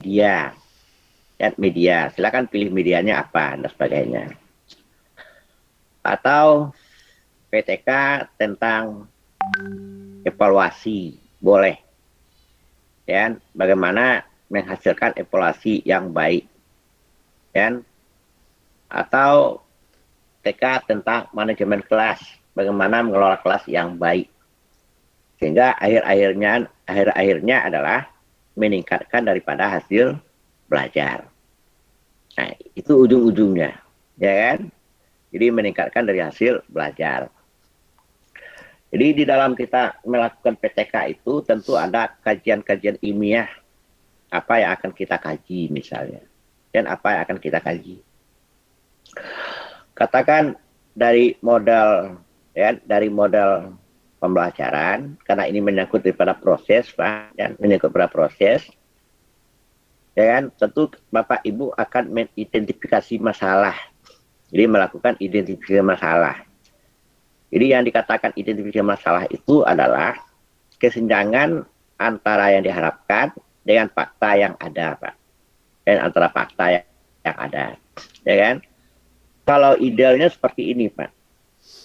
Dia, ya, media. Silakan pilih medianya apa dan sebagainya. Atau PTK tentang evaluasi, boleh. Ya, bagaimana menghasilkan evaluasi yang baik. Ya, atau TK tentang manajemen kelas, bagaimana mengelola kelas yang baik. Sehingga akhir-akhirnya adalah meningkatkan daripada hasil belajar. Nah, itu ujung-ujungnya, ya kan? Jadi meningkatkan dari hasil belajar. Jadi di dalam kita melakukan PTK itu tentu ada kajian-kajian ilmiah apa yang akan kita kaji misalnya. Dan apa yang akan kita kaji. Katakan dari modal ya, dari modal pembelajaran, karena ini menyangkut daripada proses, Pak, dan menyangkut pada proses, ya kan, tentu Bapak Ibu akan mengidentifikasi masalah. Jadi melakukan identifikasi masalah. Jadi yang dikatakan identifikasi masalah itu adalah kesenjangan antara yang diharapkan dengan fakta yang ada, Pak. Dan antara fakta yang ada, ya kan? Kalau idealnya seperti ini, Pak.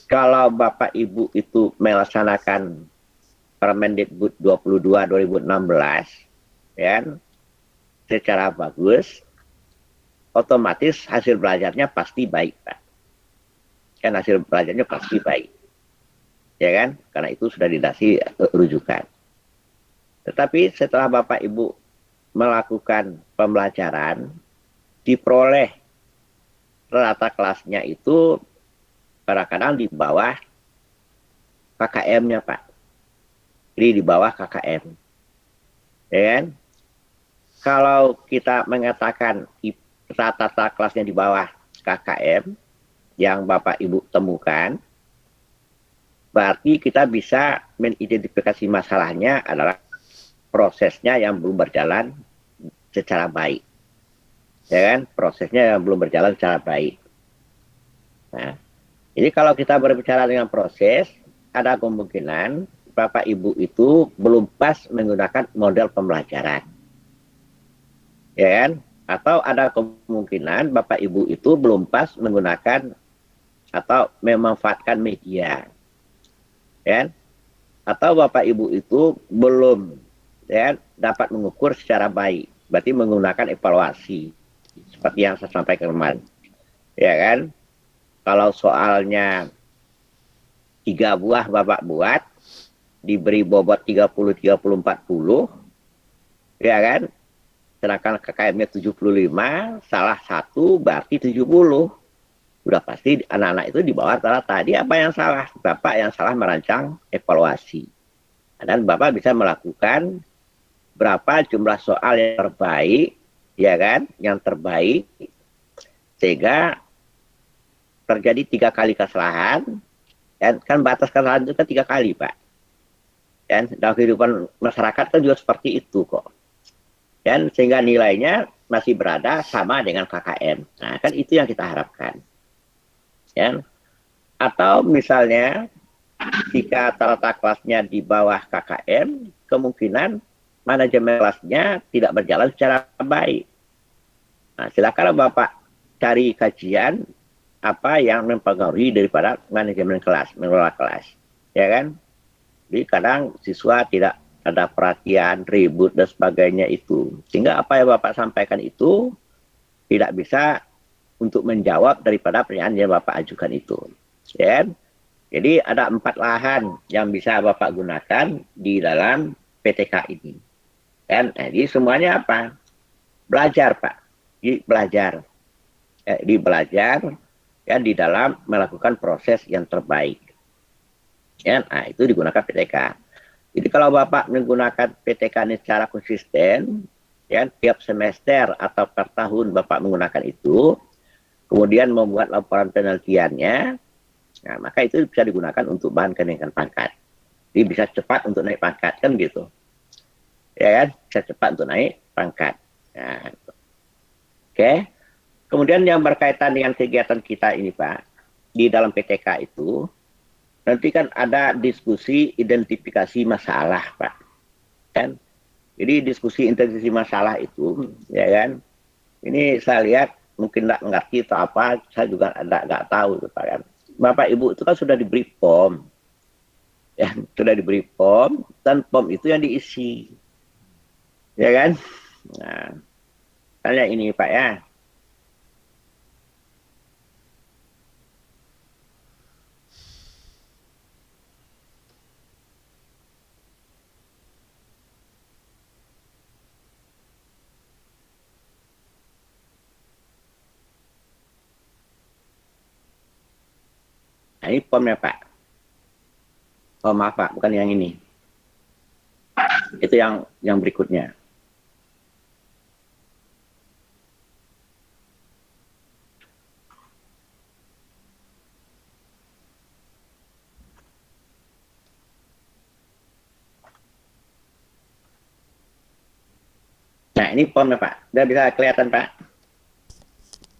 Kalau Bapak Ibu itu melaksanakan Permendikbud 22 2016, ya, secara bagus, otomatis hasil belajarnya pasti baik, Pak. Kan hasil belajarnya pasti baik. Ya kan? Karena itu sudah didasari rujukan. Tetapi setelah Bapak Ibu melakukan pembelajaran, diperoleh rata kelasnya itu kadang-kadang di bawah KKM-nya, Pak. Jadi di bawah KKM. Ya kan? Kalau kita mengatakan rata kelasnya di bawah KKM yang Bapak Ibu temukan, berarti kita bisa mengidentifikasi masalahnya adalah prosesnya yang belum berjalan secara baik. Ya kan? Prosesnya yang belum berjalan secara baik. Nah, jadi kalau kita berbicara dengan proses, ada kemungkinan Bapak Ibu itu belum pas menggunakan model pembelajaran. Ya kan? Atau ada kemungkinan Bapak Ibu itu belum pas menggunakan atau memanfaatkan media. Ya kan? Atau Bapak Ibu itu belum ya dapat mengukur secara baik. Berarti menggunakan evaluasi. Seperti yang saya sampaikan kemarin. Ya kan? Kalau soalnya 3 buah Bapak buat, diberi bobot 30, 30, 40, ya kan? Sedangkan KKM-nya 75, salah satu berarti 70. Udah pasti anak-anak itu di bawah rata-rata. Tadi apa yang salah? Bapak yang salah merancang evaluasi. Dan Bapak bisa melakukan berapa jumlah soal yang terbaik, ya kan? Yang terbaik, sehingga terjadi 3 kali kesalahan. Dan kan batas kesalahan itu kan 3 kali, Pak. Dan dalam kehidupan masyarakat kan juga seperti itu kok. Dan sehingga nilainya masih berada sama dengan KKM. Nah, kan itu yang kita harapkan. Ya. Atau misalnya jika rata kelasnya di bawah KKM, kemungkinan manajemen kelasnya tidak berjalan secara baik. Nah, silakan Bapak cari kajian apa yang mempengaruhi daripada manajemen kelas, mengelola kelas. Ya kan? Jadi kadang siswa tidak ada perhatian, ribut, dan sebagainya itu. Sehingga apa yang Bapak sampaikan itu tidak bisa untuk menjawab daripada pertanyaan yang Bapak ajukan itu. Ya. Jadi ada 4 lahan yang bisa Bapak gunakan di dalam PTK ini. Dan jadi semuanya apa? Belajar, Pak. Jadi belajar. Di belajar ya, di dalam melakukan proses yang terbaik. Ya, nah, itu digunakan PTK. Jadi kalau Bapak menggunakan PTK ini secara konsisten, ya, tiap semester atau per tahun Bapak menggunakan itu, kemudian membuat laporan penelitiannya, nah, maka itu bisa digunakan untuk bahan kenaikan pangkat. Jadi bisa cepat untuk naik pangkat, kan gitu. Ya kan, bisa cepat untuk naik pangkat. Nah, oke. Kemudian yang berkaitan dengan kegiatan kita ini, Pak, di dalam PTK itu, nanti kan ada diskusi identifikasi masalah, Pak. Kan? Jadi diskusi intensitas masalah itu, ya kan? Ini saya lihat mungkin nggak ngerti atau apa, saya juga nggak tahu, Pak kan. Bapak Ibu itu kan sudah diberi form, ya sudah diberi form dan form itu yang diisi, ya kan? Nah, tanya ini Pak ya. Nah, ini formnya Pak. Oh maaf Pak, bukan yang ini. Itu yang berikutnya. Nah, ini formnya Pak. Sudah bisa kelihatan Pak?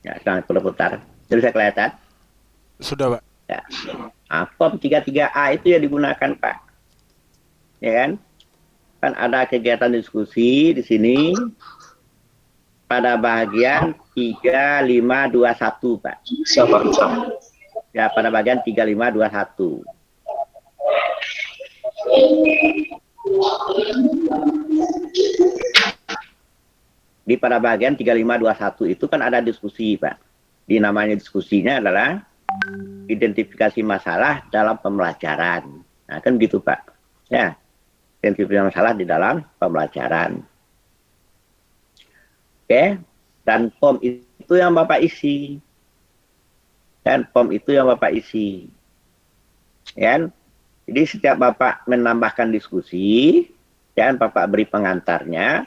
Ya, sedang putar. Sudah bisa kelihatan? Sudah, Pak. Ya. Nah, form 33A itu yang digunakan Pak. Ya kan? Kan ada kegiatan diskusi di sini pada bagian 3521 Pak. Ya, pada bagian 3521. Di pada bagian 3521 itu kan ada diskusi Pak. Di namanya diskusinya adalah identifikasi masalah dalam pembelajaran. Nah, kan gitu Pak. Ya, identifikasi masalah di dalam pembelajaran. Oke, dan form itu yang Bapak isi. Dan form itu yang Bapak isi. Ya. Jadi setiap Bapak menambahkan diskusi, dan Bapak beri pengantarnya,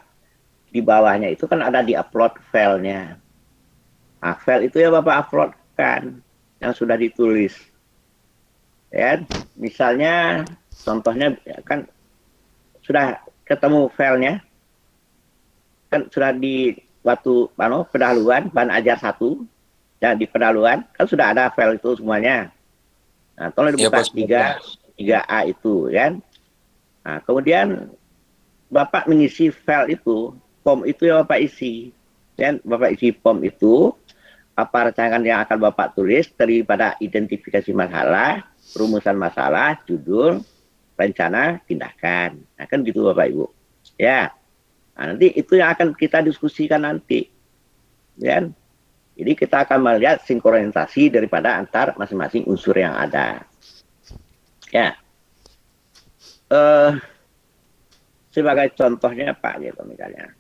di bawahnya itu kan ada di upload filenya. Nah, file itu ya Bapak uploadkan yang sudah ditulis. Ya, misalnya contohnya kan sudah ketemu filenya, kan sudah di waktu pendahuluan bahan ajar 1 dan di pendahuluan kan sudah ada file itu semuanya. Nah, tolong dibuka ya, 3A itu kan. Nah, kemudian Bapak mengisi file itu, form itu yang Bapak isi. Dan Bapak isi form itu, apa rancangan yang akan Bapak tulis daripada identifikasi masalah, rumusan masalah, judul, rencana, tindakan. Nah, kan gitu Bapak Ibu. Ya. Nah, nanti itu yang akan kita diskusikan nanti. Ya. Jadi kita akan melihat sinkronisasi daripada antar masing-masing unsur yang ada. Ya. Sebagai contohnya Pak gitu misalnya.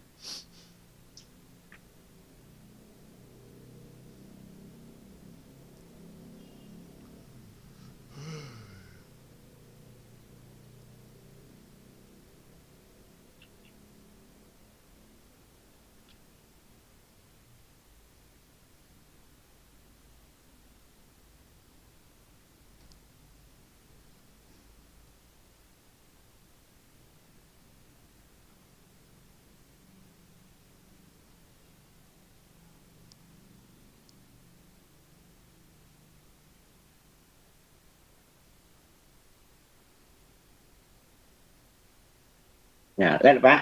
Nah, lihat Pak.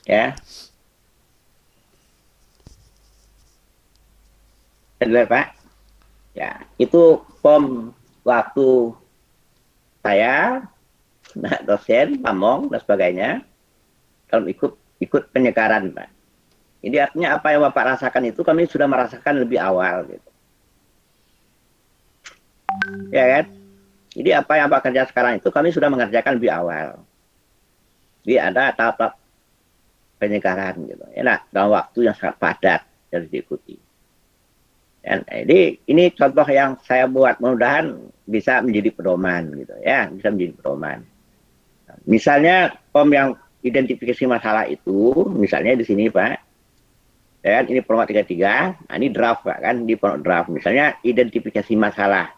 Ya. Lihat Pak. Ya, itu form waktu saya, nah, dosen, pamong, dan sebagainya, dalam ikut penyegaran, Pak. Jadi artinya apa yang Bapak rasakan itu kami sudah merasakan lebih awal, gitu. Ya kan? Jadi apa yang Bapak kerja sekarang itu kami sudah mengerjakan lebih awal. Jadi ada tahap penyegaran, gitu. Ya, nah, dalam waktu yang sangat padat harus diikuti. Dan jadi ini contoh yang saya buat, mudah-mudahan bisa menjadi pedoman, gitu ya, bisa menjadi pedoman. Misalnya form yang identifikasi masalah itu, misalnya di sini Pak, ya kan, ini format 33, nah ini draft Pak kan, di format draft. Misalnya identifikasi masalah.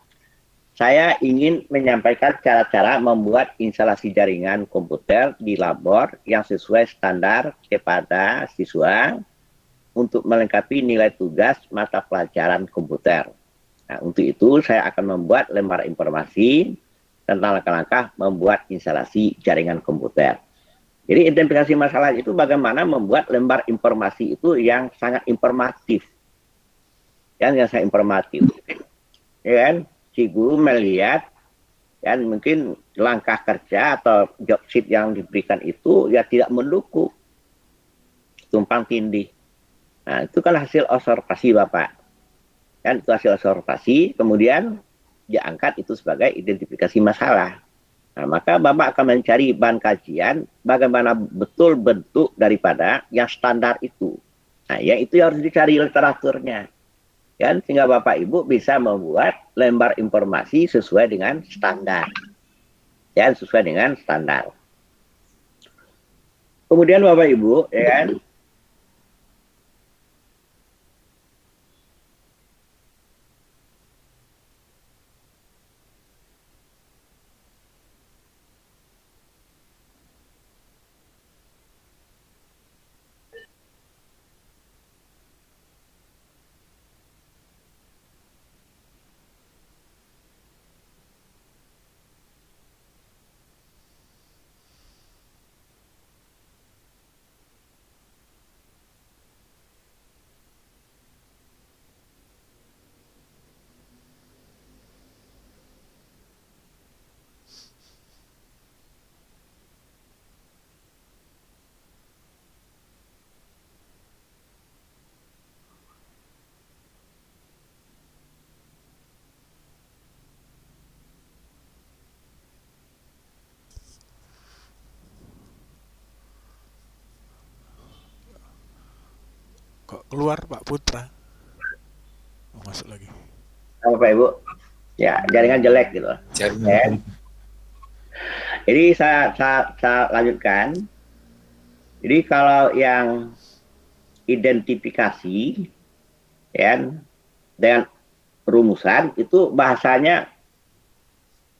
Saya ingin menyampaikan cara-cara membuat instalasi jaringan komputer di labor yang sesuai standar kepada siswa untuk melengkapi nilai tugas mata pelajaran komputer. Nah, untuk itu saya akan membuat lembar informasi tentang langkah-langkah membuat instalasi jaringan komputer. Jadi identifikasi masalah itu bagaimana membuat lembar informasi itu yang sangat informatif. Yang sangat informatif. Ya kan? Si guru melihat dan mungkin langkah kerja atau job sheet yang diberikan itu ya tidak mendukung, tumpang tindih. Nah, itu kan hasil observasi Bapak. Kan itu hasil observasi, kemudian diangkat itu sebagai identifikasi masalah. Nah, maka Bapak akan mencari bahan kajian bagaimana betul bentuk daripada yang standar itu. Nah, yang itu harus dicari literaturnya. Kan, sehingga Bapak Ibu bisa membuat lembar informasi sesuai dengan standar. Ya, sesuai dengan standar. Kemudian Bapak Ibu, ya kan, Kok keluar Pak Putra? Oh, masuk lagi. Bapak Ibu, ya jaringan jelek gitu. Ya. Jadi saya lanjutkan. Jadi kalau yang identifikasi ya, dengan rumusan itu bahasanya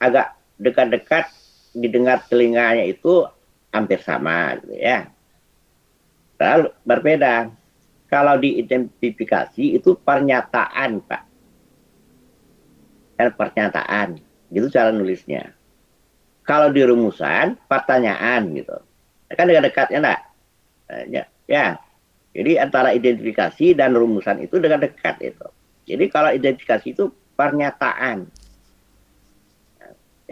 agak dekat-dekat, didengar telinganya itu hampir sama gitu ya. Lalu berbeda. Kalau diidentifikasi itu pernyataan, Pak. Dan pernyataan. Gitu cara nulisnya. Kalau di rumusan, pertanyaan gitu. Kan dekat-dekatnya enggak? Ya. Jadi antara identifikasi dan rumusan itu dekat-dekat itu. Jadi kalau identifikasi itu pernyataan.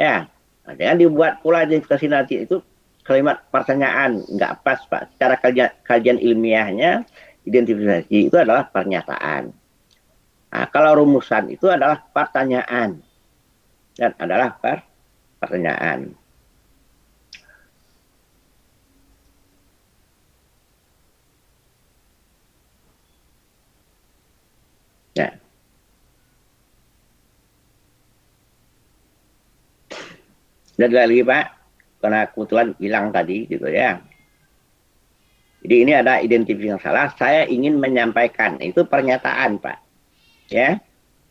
Ya. Nah, jangan dibuat pula identifikasi nanti itu kalimat pertanyaan. Enggak pas, Pak. Secara kajian ilmiahnya, identifikasi itu adalah pernyataan. Nah, kalau rumusan itu adalah pertanyaan. Dan adalah pertanyaan. Ya. Dan lagi Pak, karena kebetulan hilang tadi gitu ya. Jadi ini ada identifikasi salah, saya ingin menyampaikan, itu pernyataan Pak. Ya.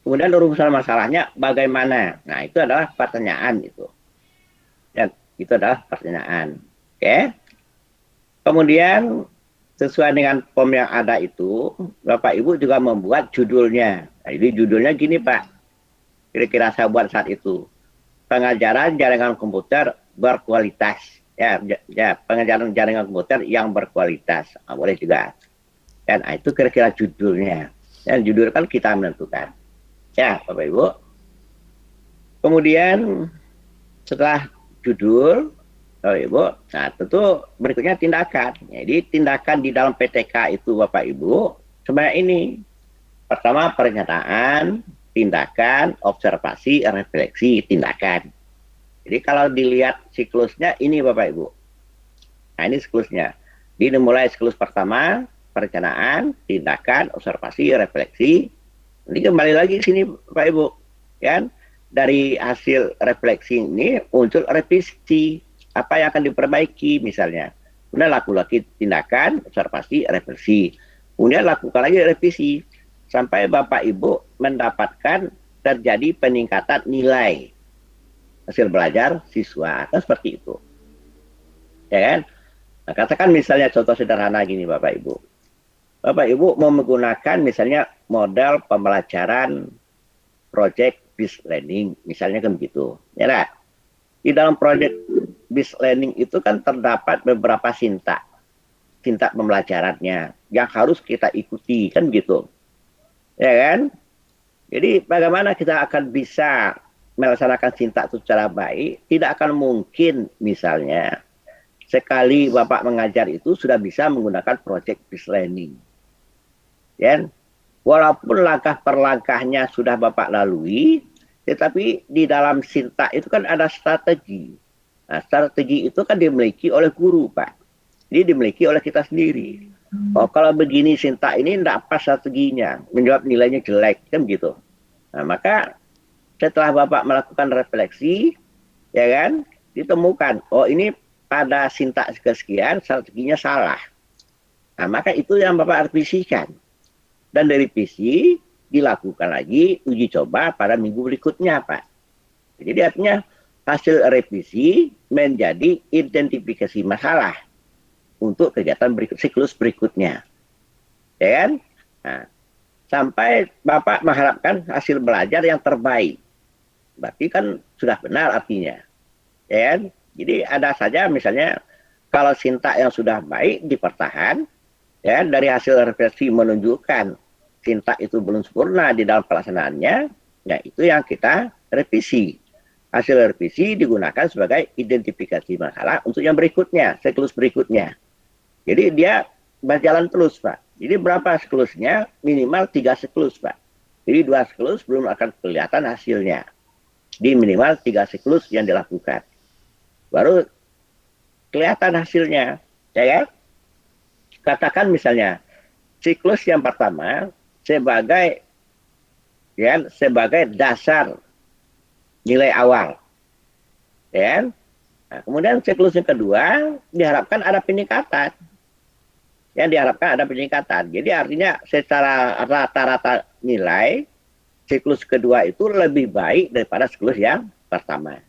Kemudian rumusan masalahnya bagaimana? Nah, itu adalah pertanyaan itu. Dan itu adalah pertanyaan. Oke. Kemudian sesuai dengan form yang ada itu, Bapak Ibu juga membuat judulnya. Nah, jadi judulnya gini Pak. Kira-kira saya buat saat itu. Pengajaran jaringan komputer berkualitas. Ya, pengajaran jaringan komputer yang berkualitas. Nah, boleh juga. Dan itu kira-kira judulnya. Dan judul kan kita menentukan. Ya, Bapak Ibu. Kemudian setelah judul, Bapak Ibu, nah tentu berikutnya tindakan. Jadi tindakan di dalam PTK itu Bapak Ibu, sebenarnya ini. Pertama pernyataan, tindakan, observasi, refleksi, tindakan. Jadi kalau dilihat siklusnya ini Bapak Ibu. Nah ini siklusnya. Jadi dimulai siklus pertama, perencanaan, tindakan, observasi, refleksi. Nanti kembali lagi ke sini Bapak Ibu. Kan? Dari hasil refleksi ini muncul revisi. Apa yang akan diperbaiki misalnya. Kemudian lakukan lagi tindakan, observasi, refleksi. Kemudian lakukan lagi revisi. Sampai Bapak Ibu mendapatkan terjadi peningkatan nilai hasil belajar siswa. Kan seperti itu. Ya kan? Nah, katakan misalnya contoh sederhana gini Bapak Ibu. Bapak Ibu mau menggunakan misalnya model pembelajaran project based learning. Misalnya kan begitu. Ya kan? di dalam proyek bis learning itu kan terdapat beberapa sintak pembelajarannya yang harus kita ikuti, kan gitu. Ya kan? Jadi bagaimana kita akan bisa melaksanakan sintak itu secara baik? Tidak akan mungkin misalnya sekali Bapak mengajar itu sudah bisa menggunakan project based learning. Ya? Walaupun langkah per langkahnya sudah Bapak lalui, tetapi di dalam sintak itu kan ada strategi. Nah, strategi itu kan dimiliki oleh guru, Pak. Jadi dimiliki oleh kita sendiri. Oh, kalau begini sintak ini tidak pas strateginya, menjawab nilainya jelek, kan gitu. Nah, maka setelah Bapak melakukan refleksi, ya kan, ditemukan, oh ini pada sintak kesekian strateginya salah. Nah, maka itu yang Bapak revisikan. Dan dari revisi dilakukan lagi uji coba pada minggu berikutnya, Pak. Jadi artinya hasil revisi menjadi identifikasi masalah untuk kegiatan siklus berikutnya. Ya kan? Nah, sampai Bapak mengharapkan hasil belajar yang terbaik. Berarti kan sudah benar artinya. Ya kan? Jadi ada saja misalnya kalau sintak yang sudah baik dipertahan, ya dari hasil refleksi menunjukkan sintak itu belum sempurna di dalam pelaksanaannya, ya itu yang kita revisi. Hasil revisi digunakan sebagai identifikasi masalah untuk yang berikutnya, siklus berikutnya. Jadi dia berjalan terus, Pak. Jadi berapa siklusnya? Minimal 3 siklus, Pak. Jadi 2 siklus belum akan kelihatan hasilnya. Di minimal 3 siklus yang dilakukan. Baru kelihatan hasilnya. Ya kan? Katakan misalnya, siklus yang pertama sebagai dasar nilai awal. Ya. Nah, kemudian siklus yang kedua diharapkan ada peningkatan. Yang diharapkan ada peningkatan. Jadi artinya secara rata-rata nilai siklus kedua itu lebih baik daripada siklus yang pertama.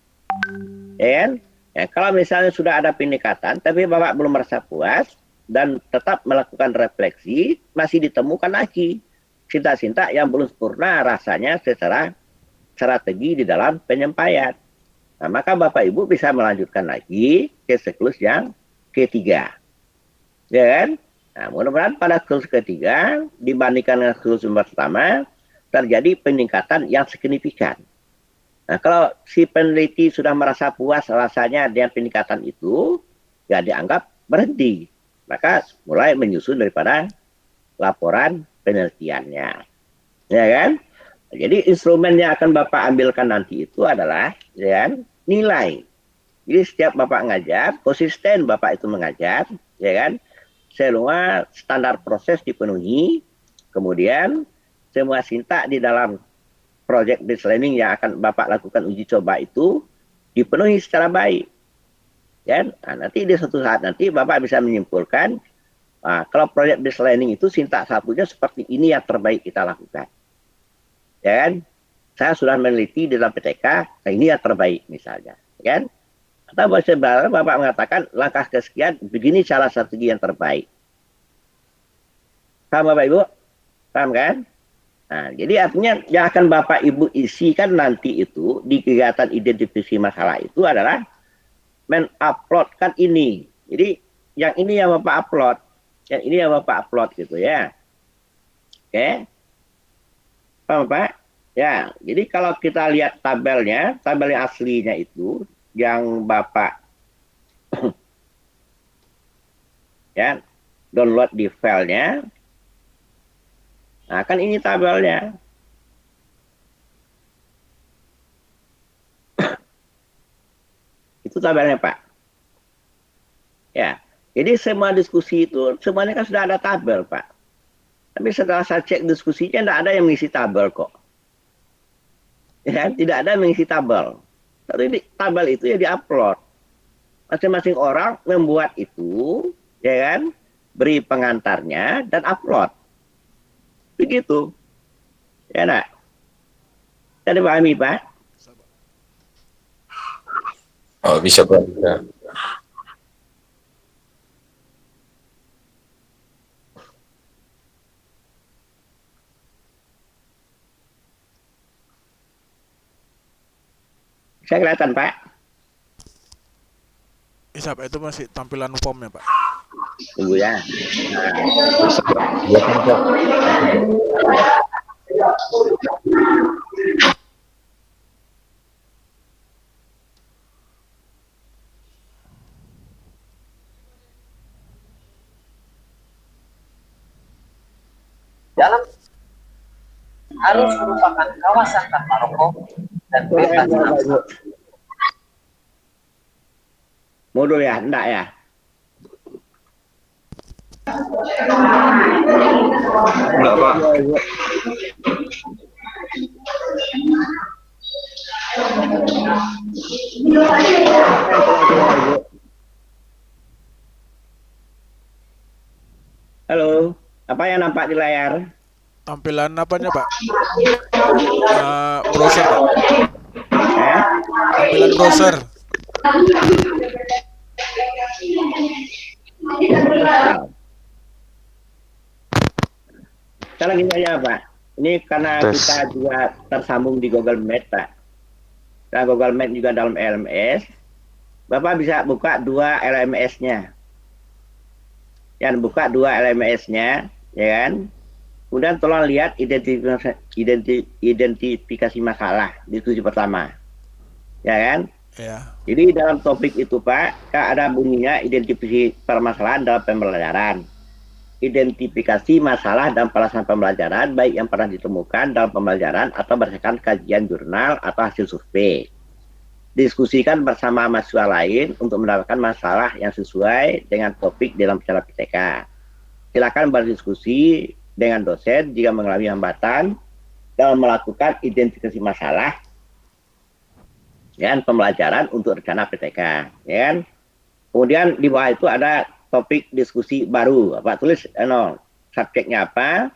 Ya. Ya, kalau misalnya sudah ada peningkatan tapi Bapak belum merasa puas dan tetap melakukan refleksi, masih ditemukan lagi sintak-sintak yang belum sempurna rasanya secara strategi di dalam penyampaian. Nah, maka Bapak Ibu bisa melanjutkan lagi ke siklus yang ketiga. Ya kan? Nah, mudah-mudahan pada siklus ketiga dibandingkan dengan siklus pertama terjadi peningkatan yang signifikan. Nah, kalau si peneliti sudah merasa puas rasanya dengan peningkatan itu, ya dianggap berhenti. Maka mulai menyusun daripada laporan penelitiannya. Ya kan? Jadi instrumen yang akan Bapak ambilkan nanti itu adalah ya kan, nilai. Jadi setiap Bapak ngajar, konsisten Bapak itu mengajar, ya kan? Semua standar proses dipenuhi, kemudian semua sintak di dalam project based learning yang akan Bapak lakukan uji coba itu dipenuhi secara baik. Ya, nah, nanti di suatu saat nanti Bapak bisa menyimpulkan, nah, kalau project based learning itu sintak satunya seperti ini yang terbaik kita lakukan. Ya kan? Saya sudah meneliti di dalam PTK, nah ini yang terbaik misalnya. Ya kan? Atau sebenarnya Bapak mengatakan langkah kesekian, begini cara strategi yang terbaik. Paham Bapak Ibu? Paham kan? Nah, jadi artinya yang akan Bapak Ibu isikan nanti itu di kegiatan identifikasi masalah itu adalah men-uploadkan ini. Jadi yang ini yang Bapak upload, yang ini yang Bapak upload gitu ya. Oke. Paham Pak? Ya, jadi kalau kita lihat tabelnya, tabel yang aslinya itu yang Bapak ya download di filenya. Nah, kan ini tabelnya. Itu tabelnya, Pak. Ya. Jadi semua diskusi itu semuanya kan sudah ada tabel, Pak. Tapi setelah saya cek diskusinya tidak ada yang mengisi tabel kok. Ya, tidak ada yang mengisi tabel. Tapi tabel itu ya diupload. Masing-masing orang membuat itu, ya kan? Beri pengantarnya dan upload. Begitu. Ya, nak. Saya dipahami, Pak? Oh, bisa Pak. Ya. Saya kelihatan, Pak. Bisa Pak, itu masih tampilan formnya Pak. Tunggu ya. Ya kan, Pak. Dalam harus merupakan kawasan tanpa rokok dan bebas asap. Modul ya, enggak ya? Enggak, Pak. Halo, apa yang nampak di layar? Tampilan apanya Pak? Browser Pak. Eh? Tampilan browser. Sekarang gini aja Pak. Ini karena Tes. kita juga tersambung di Google Meet Pak. Nah, Google Meet juga dalam LMS. Bapak bisa buka dua LMS-nya. Yang buka dua LMS-nya, ya kan? Kemudian tolong lihat identifikasi masalah di diskusi pertama. Ya kan? Ya. Jadi dalam topik itu Pak, ada bunyinya identifikasi permasalahan dalam pembelajaran. Identifikasi masalah dalam pelaksanaan pembelajaran, baik yang pernah ditemukan dalam pembelajaran atau berdasarkan kajian jurnal atau hasil survei. Diskusikan bersama mahasiswa lain untuk mendapatkan masalah yang sesuai dengan topik dalam acara PTK. Silakan berdiskusi dengan dosen jika mengalami hambatan dalam melakukan identifikasi masalah dan pembelajaran untuk rencana PTK. Ya kan? Kemudian di bawah itu ada topik diskusi baru. Pak tulis subjeknya apa,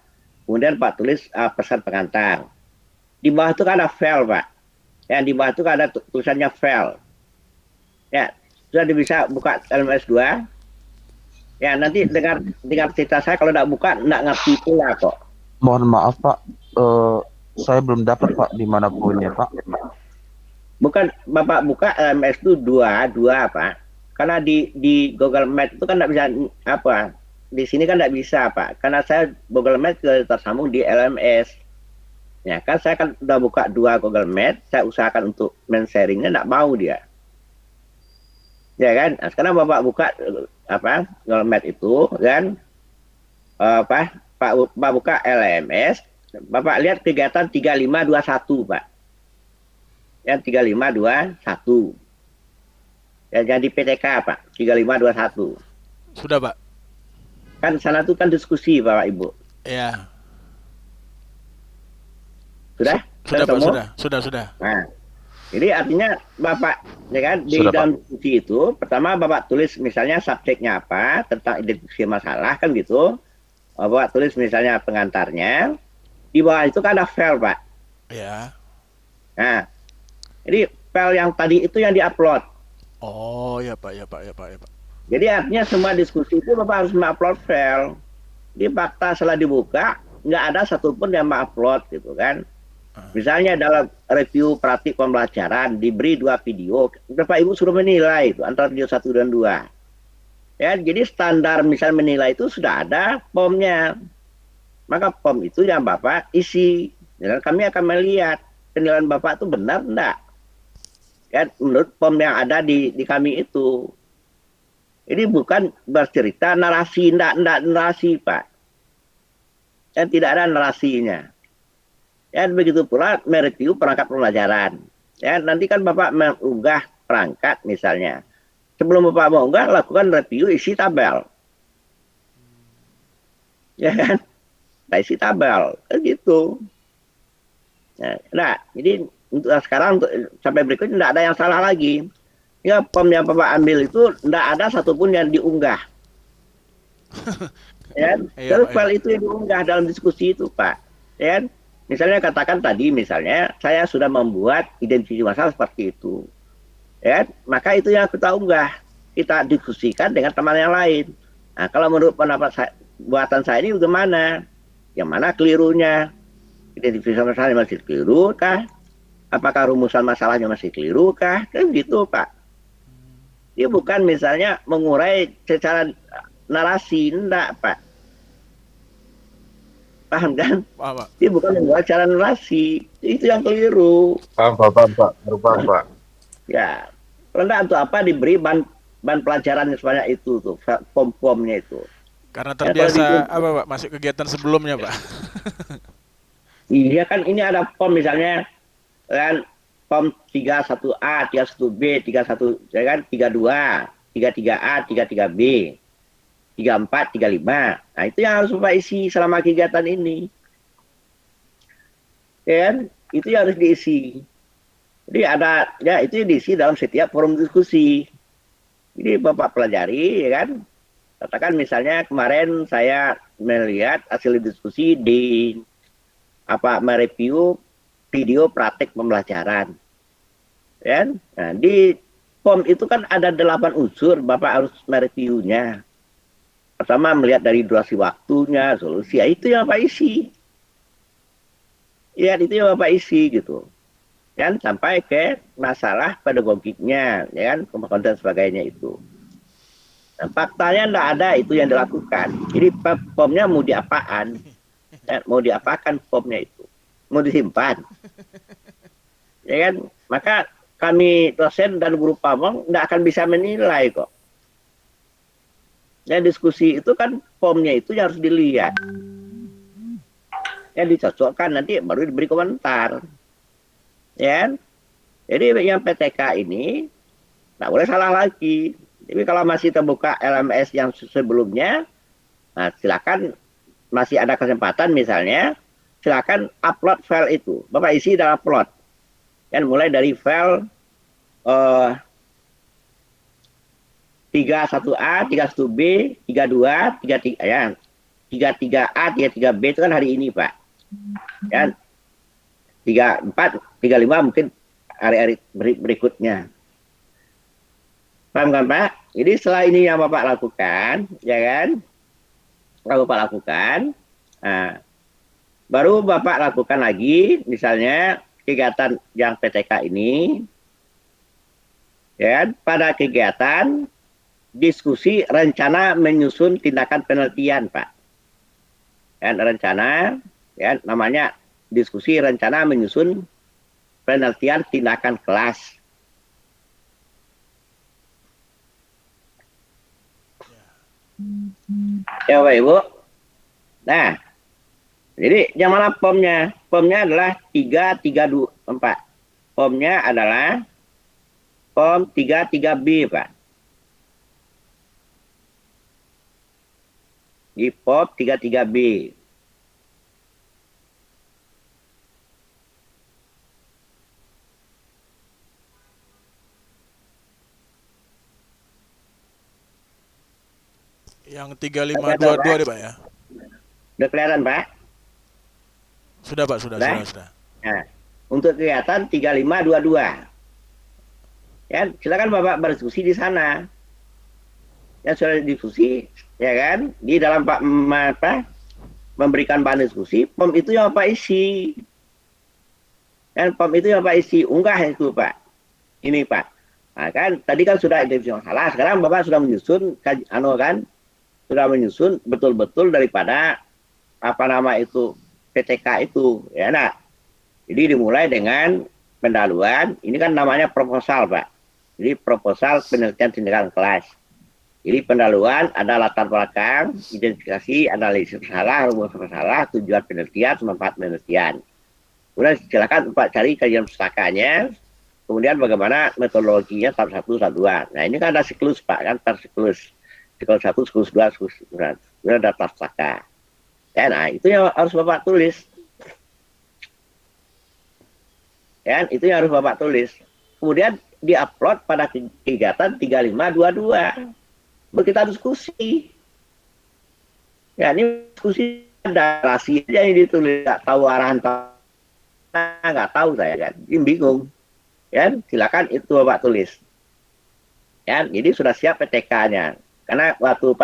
kemudian Pak tulis pesan pengantar. Di bawah itu kan ada file Pak. Ya, di bawah itu kan ada tulisannya file. Ya, sudah bisa buka LMS 2. Ya, nanti dengar cerita saya, kalau tidak buka, tidak ngerti pula kok. Mohon maaf Pak, saya belum dapat Pak di mana poinnya Pak. Bukan Bapak buka LMS itu dua Pak. Karena di Google Meet itu kan tidak bisa apa. Di sini kan tidak bisa Pak. Karena saya Google Meet tersambung di LMS. Ya kan saya kan udah buka dua Google Meet, saya usahakan untuk men-sharingnya, tidak mau dia. Ya kan? Nah, sekarang Bapak buka Google Meet itu kan Pak buka LMS, Bapak lihat kegiatan 3521 Pak. Yang 3521. Ya jadi PTK Pak, 3521. Sudah Pak. Kan sana tuh kan diskusi Bapak Ibu. Ya. Sudah? Sudah Pak, Ketemu? sudah. Nah, jadi artinya Bapak, ya kan, di Sudah, dalam diskusi itu, pertama Bapak tulis misalnya subjeknya apa, tentang identifikasi masalah, kan gitu. Bapak tulis misalnya pengantarnya, di bawah itu kan ada file, Pak. Ya. Nah, jadi file yang tadi itu yang diupload. Oh, ya Pak. Jadi artinya semua diskusi itu Bapak harus mengupload file. Di fakta setelah dibuka, nggak ada satupun yang mengupload, gitu kan. Misalnya dalam review praktik pembelajaran diberi 2 video, Bapak Ibu suruh menilai itu antara video 1 dan 2. Ya, jadi standar misal menilai itu sudah ada formnya. Maka form itu yang Bapak isi. Dan kami akan melihat penilaian Bapak itu benar enggak. Ya, menurut form yang ada di kami itu. Ini bukan bercerita narasi, enggak narasi, Pak. Dan tidak ada narasinya. Ya, begitu pula mereview perangkat pembelajaran. Ya, nanti kan Bapak mengunggah perangkat misalnya. Sebelum Bapak mengunggah, lakukan review isi tabel. Ya kan? Nah, isi tabel. Kan gitu. Nah, jadi untuk sekarang sampai berikutnya tidak ada yang salah lagi. Ya, form yang Bapak ambil itu tidak ada satupun yang diunggah. Ya, terus file itu yang diunggah dalam diskusi itu, Pak. Ya, misalnya katakan tadi, misalnya saya sudah membuat identifikasi masalah seperti itu, ya, maka itu yang kita unggah, kita diskusikan dengan teman yang lain. Nah, kalau menurut pendapat saya, buatan saya ini bagaimana? Yang mana kelirunya? Identifikasi masalahnya masih keliru kah? Apakah rumusan masalahnya masih keliru kah? Kan gitu, Pak. Dia bukan misalnya mengurai secara narasi, enggak, Pak. Paham kan? Paham, Pak. Dia bukan mengurai secara narasi. Itu yang keliru. Paham, Pak. Baru paham, Pak. Ya. Karena untuk apa diberi ban pelajaran sebanyak itu tuh, pom-pomnya itu. Karena Ya, kalau terbiasa di- apa Pak? Masuk kegiatan sebelumnya Pak. Iya kan ini ada pom misalnya kan pom 31A, 31B, 31 ya kan 32, 33A, 33B, 34, 35. Nah, itu yang harus Bapak isi selama kegiatan ini. Ya kan? Itu yang harus diisi. Jadi ada ya itu yang diisi dalam setiap forum diskusi. Jadi Bapak pelajari ya kan. Katakan misalnya kemarin saya melihat hasil diskusi di mereview video praktek pembelajaran. Ya. Nah, di POM itu kan ada 8 unsur Bapak harus mereviewnya. Pertama melihat dari durasi waktunya, solusi, ya, itu yang Bapak isi. Ya, itu yang Bapak isi gitu. Dan sampai ke masalah pedagogiknya, ya kan, konten sebagainya itu. Nah, faktanya enggak ada itu yang dilakukan. Jadi POM-nya mau diapaan? Ya, mau diapakan POM-nya itu? Mau disimpan? Ya kan? Maka kami dosen dan guru pamong tidak akan bisa menilai kok. Ya, diskusi itu kan POM-nya itu yang harus dilihat. Ya, dicocokkan nanti baru diberi komentar. Ya kan? Jadi yang PTK ini tidak boleh salah lagi. Jadi kalau masih terbuka LMS yang sebelumnya, nah silakan masih ada kesempatan misalnya, silakan upload file itu. Bapak isi dalam upload. Kan mulai dari file 31A, 31B, 32, 33 ya. 33A, 33B itu kan hari ini, Pak. Kan 34, 35 mungkin hari-hari berikutnya. Paham kan, Pak? Jadi setelah ini yang Bapak lakukan, ya kan? Kalau Bapak lakukan, nah, baru Bapak lakukan lagi, misalnya kegiatan yang PTK ini, ya kan? Pada kegiatan diskusi rencana menyusun tindakan penelitian, Pak. Dan rencana, ya, namanya diskusi rencana menyusun penelitian tindakan kelas. Ya Bapak Ibu. Nah, jadi yang mana POM-nya? POM-nya adalah 334. POM-nya adalah POM 33B, Pak. Di POM 33B. Yang 3522 deh Pak ya. Udah kelihatan, Pak? Sudah Pak, sudah. Nah, untuk kegiatan 3522. Ya, silakan Bapak berdiskusi di sana. Ya, sudah diskusi, ya kan? Di dalam memberikan bahan diskusi, POM itu yang Bapak isi. Dan POM itu yang Bapak isi, unggah itu, Pak. Ini, Pak. Nah, kan tadi kan sudah identifikasi masalah, sekarang Bapak sudah menyusun sudah menyusun betul-betul daripada PTK itu, ya. Nah, jadi dimulai dengan pendahuluan, ini kan namanya proposal, Pak. Jadi proposal penelitian tindakan kelas. Jadi pendahuluan ada latar belakang, identifikasi, analisis masalah, rumus masalah, tujuan penelitian, manfaat penelitian. Kemudian silakan Pak cari kajian pustakanya, kemudian bagaimana metodologinya tahap 1, tahap 2. Nah, ini kan ada siklus, Pak, kan siklus. Siklus 1, siklus 2, siklus 3. Kemudian ada pustaka. Ya, nah, itu yang harus Bapak tulis. Ya, itu yang harus Bapak tulis. Kemudian diupload pada kegiatan 3522. Kita diskusi. Ya, ini diskusi ada rahasia yang ditulis, nggak tahu arahan, nggak tahu saya kan, ini bingung. Ya, silakan itu Bapak tulis. Ya, jadi sudah siap PTK-nya. Karena waktu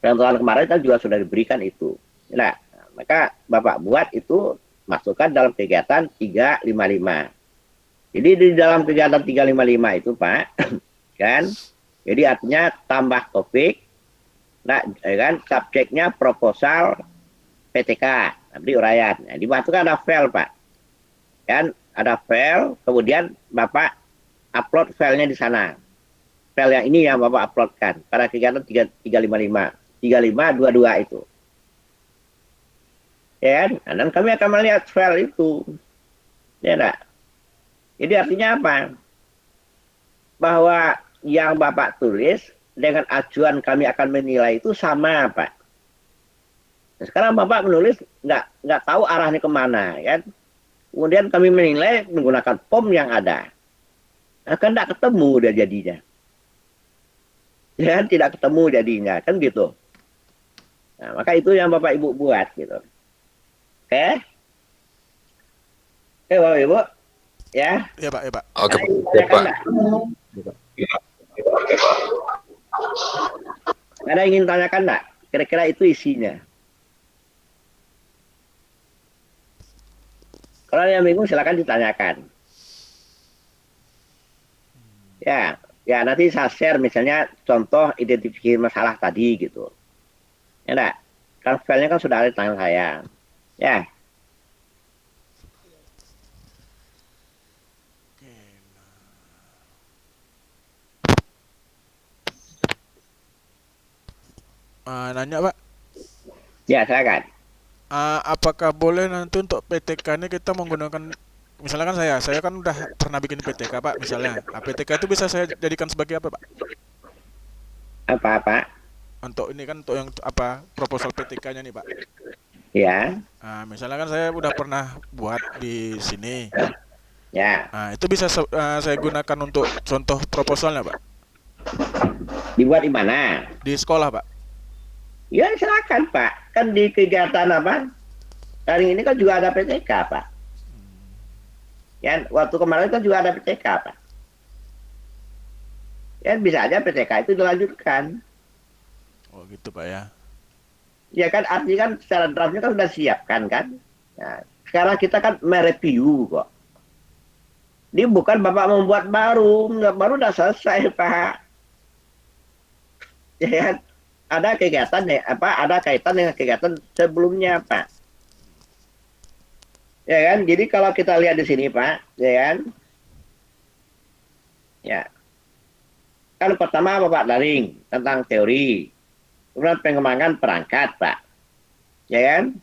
tahun kemarin kan juga sudah diberikan itu. Nah, maka Bapak buat itu, masukkan dalam kegiatan 355. Jadi di dalam kegiatan 355 itu, Pak, kan? Jadi artinya tambah topik, nah, kan subjeknya proposal PTK, nanti uraian. Nah, di bawah itu kan ada file, Pak. Kan ada file, kemudian Bapak upload filenya di sana. File yang ini yang Bapak uploadkan pada kegiatan 355, 3522 itu. Ya kan? Nah, dan kami akan melihat file itu. Ya enggak? Jadi artinya apa? Bahwa yang Bapak tulis dengan acuan kami akan menilai itu sama, Pak. Nah, sekarang Bapak menulis nggak tahu arahnya kemana, kan? Kemudian kami menilai menggunakan form yang ada. Nah, kan tidak ketemu dia jadinya. Ya, tidak ketemu jadinya, kan gitu. Nah, maka itu yang Bapak Ibu buat, gitu. Oke? Oke, Bapak Ibu. Ya. Iya Pak, iya Pak. Oke, Nah, Pak. Ada yang ingin tanyakan enggak? Kira-kira itu isinya. Kalau ada yang bingung silakan ditanyakan. Ya, ya nanti saya share misalnya contoh identifikasi masalah tadi gitu. Ya enggak? Kan filenya kan sudah ada di tangan saya. Ya. Nanya Pak, Ya, silakan. apakah boleh nanti untuk PTK ini kita menggunakan, misalnya kan saya kan udah pernah bikin PTK Pak, misalnya. Nah, PTK itu bisa saya jadikan sebagai apa Pak? Apa-apa? Untuk ini kan untuk yang apa proposal PTK-nya nih Pak. Ya. Nah, misalnya kan saya udah pernah buat di sini. Ya. Nah, itu bisa saya gunakan untuk contoh proposalnya Pak. Dibuat di mana? Di sekolah Pak. Ya, silakan, Pak. Kan di kegiatan apa? Hari ini kan juga ada PTK, Pak. Ya, waktu kemarin kan juga ada PTK, Pak. Ya, bisa aja PTK itu dilanjutkan. Oh gitu Pak ya. Ya kan, artinya kan secara draftnya kan sudah siapkan kan. Nah, sekarang kita kan mereview kok. Ini bukan Bapak membuat baru udah selesai, Pak. Ya kan? Ada kegiatan ada kaitan dengan kegiatan sebelumnya, Pak. Ya kan? Jadi kalau kita lihat di sini, Pak, ya kan? Ya. Kan pertama Bapak daring tentang teori. Kemudian pengembangan perangkat, Pak. Ya kan?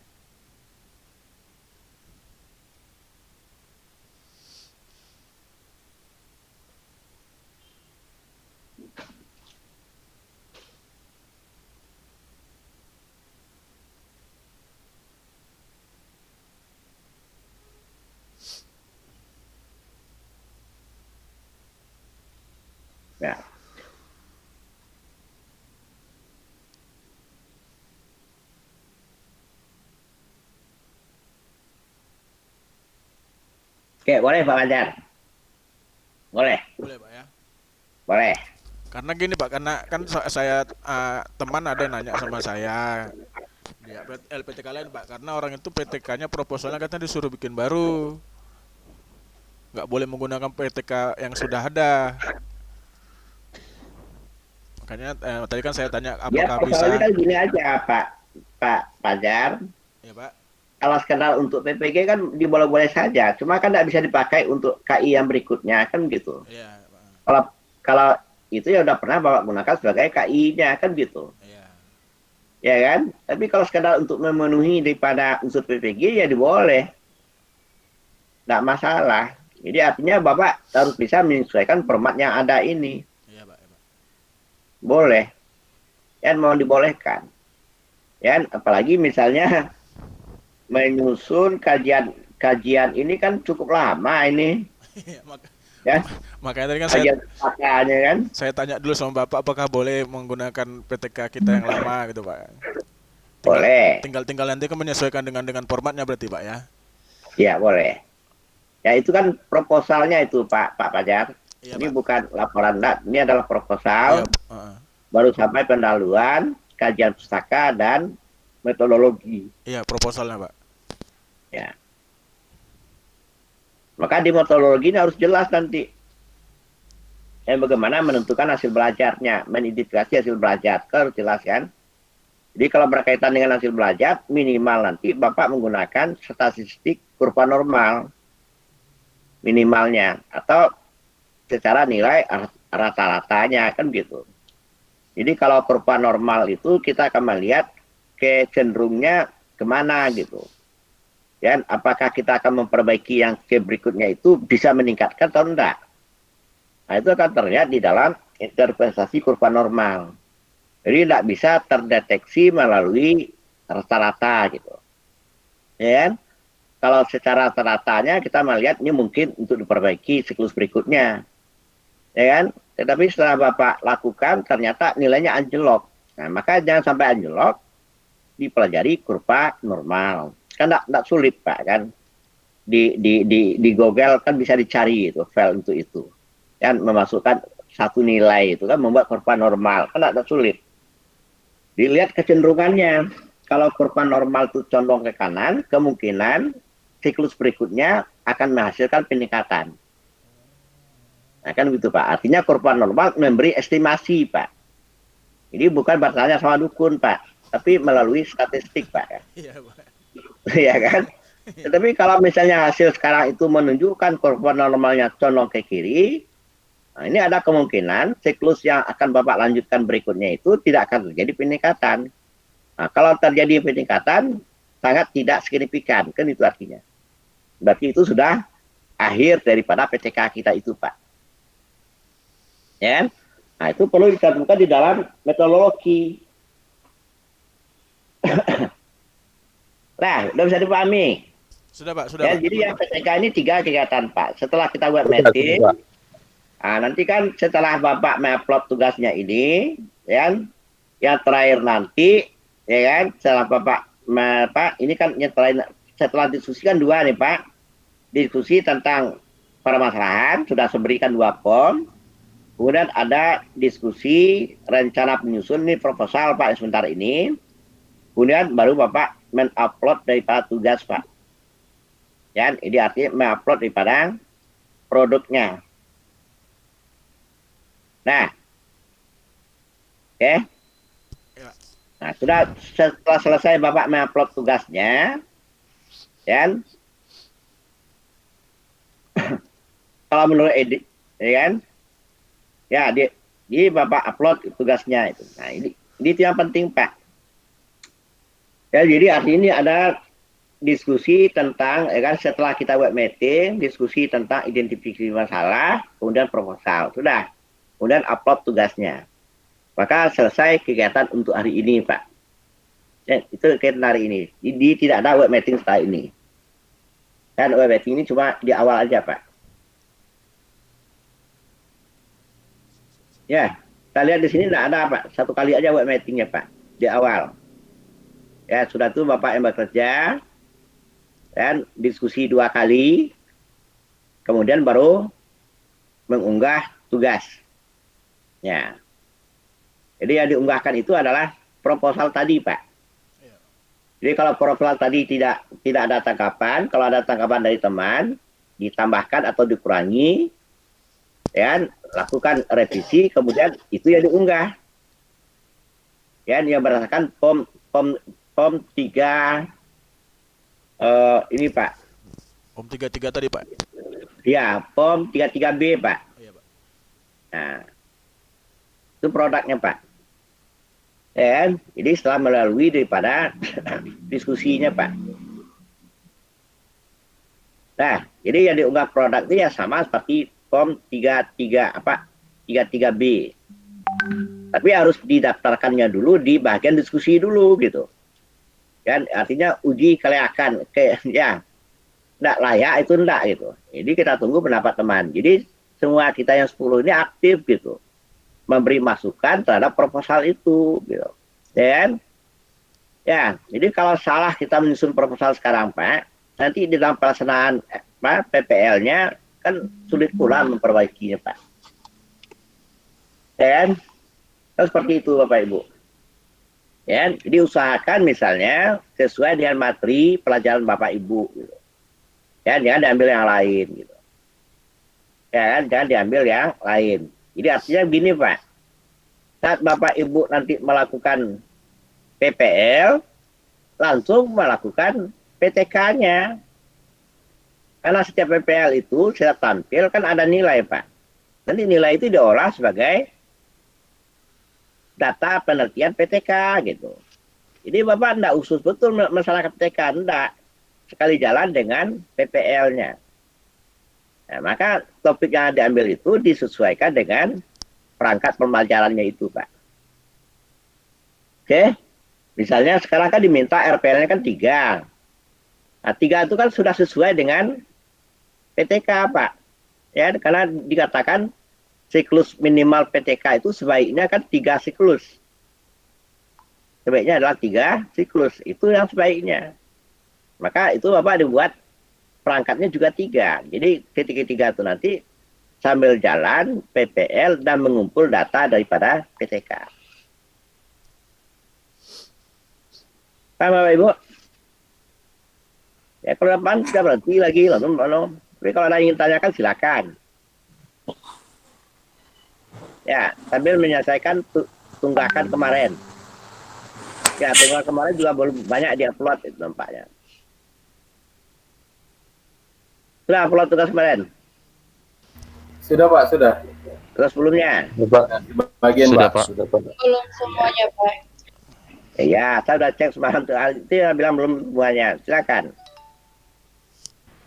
Ya. Oke, boleh Pak Fajar. Boleh, Boleh Pak ya. boleh. Karena gini Pak, karena kan saya teman ada yang nanya sama saya di LPTK lain Pak, karena orang itu PTK-nya proposalnya katanya disuruh bikin baru, nggak boleh menggunakan PTK yang sudah ada. Makanya tadi kan saya tanya Ya, apakah bisa. persoalannya kan gini aja, Pak Fajar. Ya Pak. Kalau skenario untuk PPG kan diboleh-boleh saja, cuma kan tidak bisa dipakai untuk KI yang berikutnya, kan gitu. Iya Pak. Kalau itu ya udah pernah Bapak gunakan sebagai KI-nya, kan gitu. Iya. Ya kan? Tapi kalau sekedar untuk memenuhi daripada unsur PPG ya diboleh. Tidak masalah. Jadi artinya Bapak harus bisa menyesuaikan format yang ada ini. Iya Pak. Boleh. Kan mau dibolehkan. Ya, apalagi misalnya menyusun kajian ini kan cukup lama ini. Iya, Ya, makanya tadi kan kajian pakaiannya kan. saya tanya dulu sama Bapak apakah boleh menggunakan PTK kita yang lama gitu Pak. Boleh. Tinggal nanti kan menyesuaikan dengan formatnya berarti Pak ya. Ya, boleh. Ya, itu kan proposalnya itu Pak Fajar. Iya, Ini Pak. bukan laporan dat, ini adalah proposal. Iya, Baru sampai pendahuluan, kajian pustaka dan metodologi. iya proposalnya Pak. Ya. Maka di metodologi ini harus jelas nanti. Dan bagaimana menentukan hasil belajarnya, mengidentifikasi hasil belajar. Harus jelas kan? Jadi kalau berkaitan dengan hasil belajar, minimal nanti Bapak menggunakan statistik kurva normal minimalnya atau secara nilai rata-ratanya kan gitu. Jadi kalau kurva normal itu kita akan melihat kecenderungnya kemana gitu. Dan apakah kita akan memperbaiki yang ke berikutnya itu bisa meningkatkan atau enggak. Nah itu akan terlihat di dalam interpretasi kurva normal. Jadi tidak bisa terdeteksi melalui rata-rata gitu. Ya kan? Kalau secara rata-ratanya kita melihat ini mungkin untuk diperbaiki siklus berikutnya. Ya kan? Tetapi setelah Bapak lakukan ternyata nilainya anjlok. Nah, maka jangan sampai anjlok, dipelajari kurva normal. Kan tidak sulit Pak kan. Di Google kan bisa dicari itu file untuk itu. Dan memasukkan satu nilai itu kan membuat kurva normal. Kan tidak sulit. Dilihat kecenderungannya. Kalau kurva normal itu condong ke kanan, kemungkinan siklus berikutnya akan menghasilkan peningkatan. Nah kan begitu Pak. Artinya kurva normal memberi estimasi Pak. Ini bukan bertanya sama dukun Pak, tapi melalui statistik Pak. Iya, Pak. Iya kan? Tetapi kalau misalnya hasil sekarang itu menunjukkan kurva normalnya condong ke kiri, nah ini ada kemungkinan siklus yang akan Bapak lanjutkan berikutnya itu tidak akan terjadi peningkatan. Nah, kalau terjadi peningkatan, sangat tidak signifikan, kan itu artinya. Berarti itu sudah akhir daripada PTK kita itu, Pak. Ya, nah itu perlu ditentukan di dalam metodologi. Nah, udah bisa dipahami. Sudah Pak, sudah Ya, Pak. jadi yang PTK ini 3 kegiatan, Pak. Setelah kita buat mapping, nah, nanti kan setelah Bapak mengupload tugasnya ini, ya, yang terakhir nanti, ya kan, setelah Bapak, ini kan yang terakhir, setelah diskusi kan 2 nih Pak, diskusi tentang permasalahan, sudah memberikan 2 form, kemudian ada diskusi rencana penyusun, ini proposal Pak sebentar ini, kemudian baru Bapak mengupload daripada tugas Pak. Ya, ini artinya mengupload daripada produknya. Nah, oke. Ya. Nah, sudah setelah selesai Bapak mengupload tugasnya, ya, kalau menurut edit, ya kan, ya di Bapak upload tugasnya itu. Nah, ini yang penting Pak. Ya, jadi artinya ini ada diskusi tentang, ya kan, setelah kita web meeting, diskusi tentang identifikasi masalah, kemudian proposal, sudah. Kemudian upload tugasnya. Maka selesai kegiatan untuk hari ini, Pak. Ya, itu kegiatan hari ini. Jadi tidak ada web meeting setelah ini. Dan web meeting ini cuma di awal aja, Pak. Ya, kita lihat di sini tidak ada, Pak. 1 kali aja web meetingnya, Pak. Di awal. Ya, sudah tuh Bapak yang bekerja. Dan diskusi 2 kali. Kemudian baru mengunggah tugas. Ya. Jadi yang diunggahkan itu adalah proposal tadi, Pak. Jadi kalau proposal tadi tidak ada tanggapan, kalau ada tanggapan dari teman, ditambahkan atau dikurangi, ya, lakukan revisi, kemudian itu yang diunggah. Ya, yang berdasarkan POM 3 ini Pak. POM 33 tadi Pak. Ya, POM 33B Pak. Iya Pak. Nah, itu produknya Pak. Dan jadi setelah melalui daripada diskusinya Pak. Nah, jadi yang diunggah produk itu ya sama seperti POM 33B. Tapi harus didaftarkannya dulu di bagian diskusi dulu gitu. Kan artinya uji kelayakan ya. Enggak layak itu enggak gitu. Jadi kita tunggu pendapat teman. Jadi semua kita yang 10 ini aktif gitu. Memberi masukan terhadap proposal itu gitu. Dan ya, jadi kalau salah kita menyusun proposal sekarang Pak, nanti di dalam pelaksanaan PPL-nya kan sulit pula memperbaikinya Pak. Dan seperti itu Bapak Ibu. Ya, jadi usahakan misalnya sesuai dengan materi pelajaran Bapak Ibu gitu. Ya, jangan diambil yang lain gitu. Ya kan, jangan diambil yang lain. Jadi artinya begini Pak, saat Bapak Ibu nanti melakukan PPL, langsung melakukan PTK-nya. Karena setiap PPL itu, setiap tampil kan ada nilai Pak. Nanti nilai itu diolah sebagai data penelitian PTK gitu. Jadi Bapak enggak usus betul masalah PTK, enggak. Sekali jalan dengan PPL-nya. Nah, maka topik yang diambil itu disesuaikan dengan perangkat pembelajarannya itu Pak. Oke? Misalnya sekarang kan diminta RPL-nya kan 3. Nah, 3 itu kan sudah sesuai dengan PTK Pak. Ya, karena dikatakan siklus minimal PTK itu sebaiknya kan 3 siklus. Sebaiknya adalah 3 siklus. Itu yang sebaiknya. Maka itu Bapak dibuat perangkatnya juga 3. Jadi ketika 3 itu nanti sambil jalan PPL dan mengumpul data daripada PTK. Paham Bapak Ibu? Ya kalau depan sudah berhenti lagi. Lalu. Tapi kalau ada yang ingin tanyakan silakan. Ya, sambil menyelesaikan tunggakan kemarin. Ya, tunggakan kemarin juga belum banyak diupload itu nampaknya. Sudah upload tugas kemarin? Sudah Pak, sudah. Tugas sebelumnya? Bagian Sudah, Pak. Pak. Sudah Pak. Belum semuanya, Pak. Ya, saya sudah cek semalam tuh. Itu yang bilang belum semuanya. Silakan.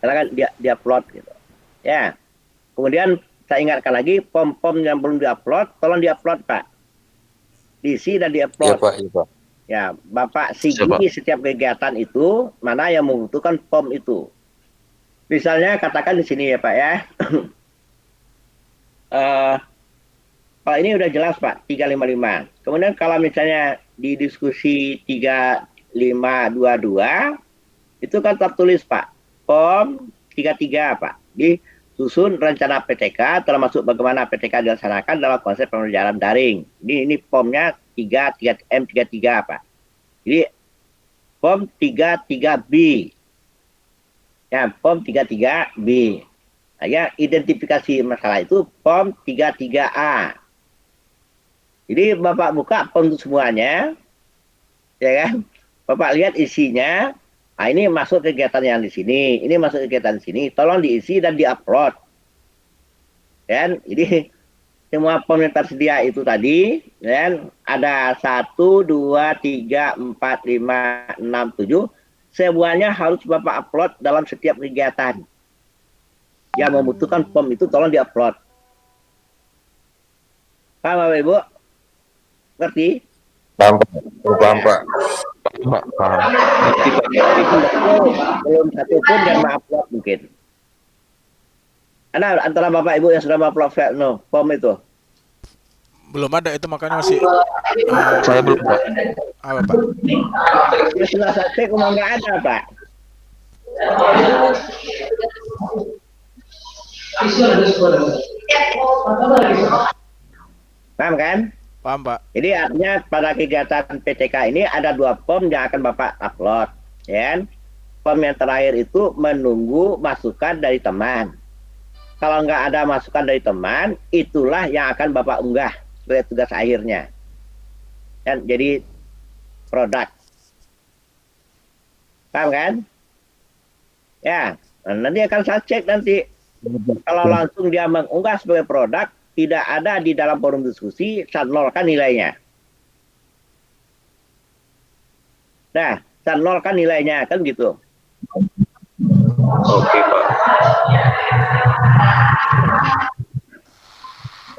Silakan dia upload gitu. Ya. Kemudian saya ingatkan lagi pom-pom yang belum diupload, tolong diupload Pak. Diisi dan diupload. Iya Pak, iya Pak. Ya, Bapak sigi Siap, Pak. setiap kegiatan itu mana yang membutuhkan pom itu. Misalnya katakan di sini ya Pak ya. Kalau ini udah jelas Pak, 355. Kemudian kalau misalnya di diskusi 3522 itu kan tertulis Pak, POM 33 Pak. Disusun rencana PTK termasuk bagaimana PTK dilaksanakan dalam konsep pembelajaran daring. Ini POM-nya 33 Pak. Jadi POM 33B. Ya, POM 33B. Nah, ya, identifikasi masalah itu POM 33A. Jadi Bapak buka POM itu semuanya, ya kan? Bapak lihat isinya. Nah, ini masuk kegiatan yang di sini, ini masuk kegiatan di sini. Tolong diisi dan diupload. Dan jadi semua POM yang tersedia itu tadi, dan ada 1, 2, 3, 4, 5, 6, 7. Semuanya harus Bapak upload dalam setiap kegiatan. Yang membutuhkan POM itu tolong diupload. Paham Bapak Ibu? Ngerti? Paham Pak. Paham Pak. Pak, paham. Itu belum satu pun yang upload mungkin. Ada antara Bapak Ibu yang sudah upload POM itu? Belum ada itu, makanya masih Saya belum, Pak. apa Pak? Ya sudah saya cek memang nggak ada Pak. Paham kan? Paham Pak. Jadi artinya pada kegiatan PTK ini ada 2 POM yang akan Bapak upload. Ya. POM yang terakhir itu menunggu masukan dari teman. Kalau nggak ada masukan dari teman, itulah yang akan Bapak unggah sebagai tugas akhirnya. Dan jadi produk. Paham kan? Ya, nanti akan saya cek nanti. Kalau langsung dia mengunggah sebagai produk, tidak ada di dalam forum diskusi, saya nolkan nilainya. Nah, saya nolkan nilainya, kan gitu. Oke Pak.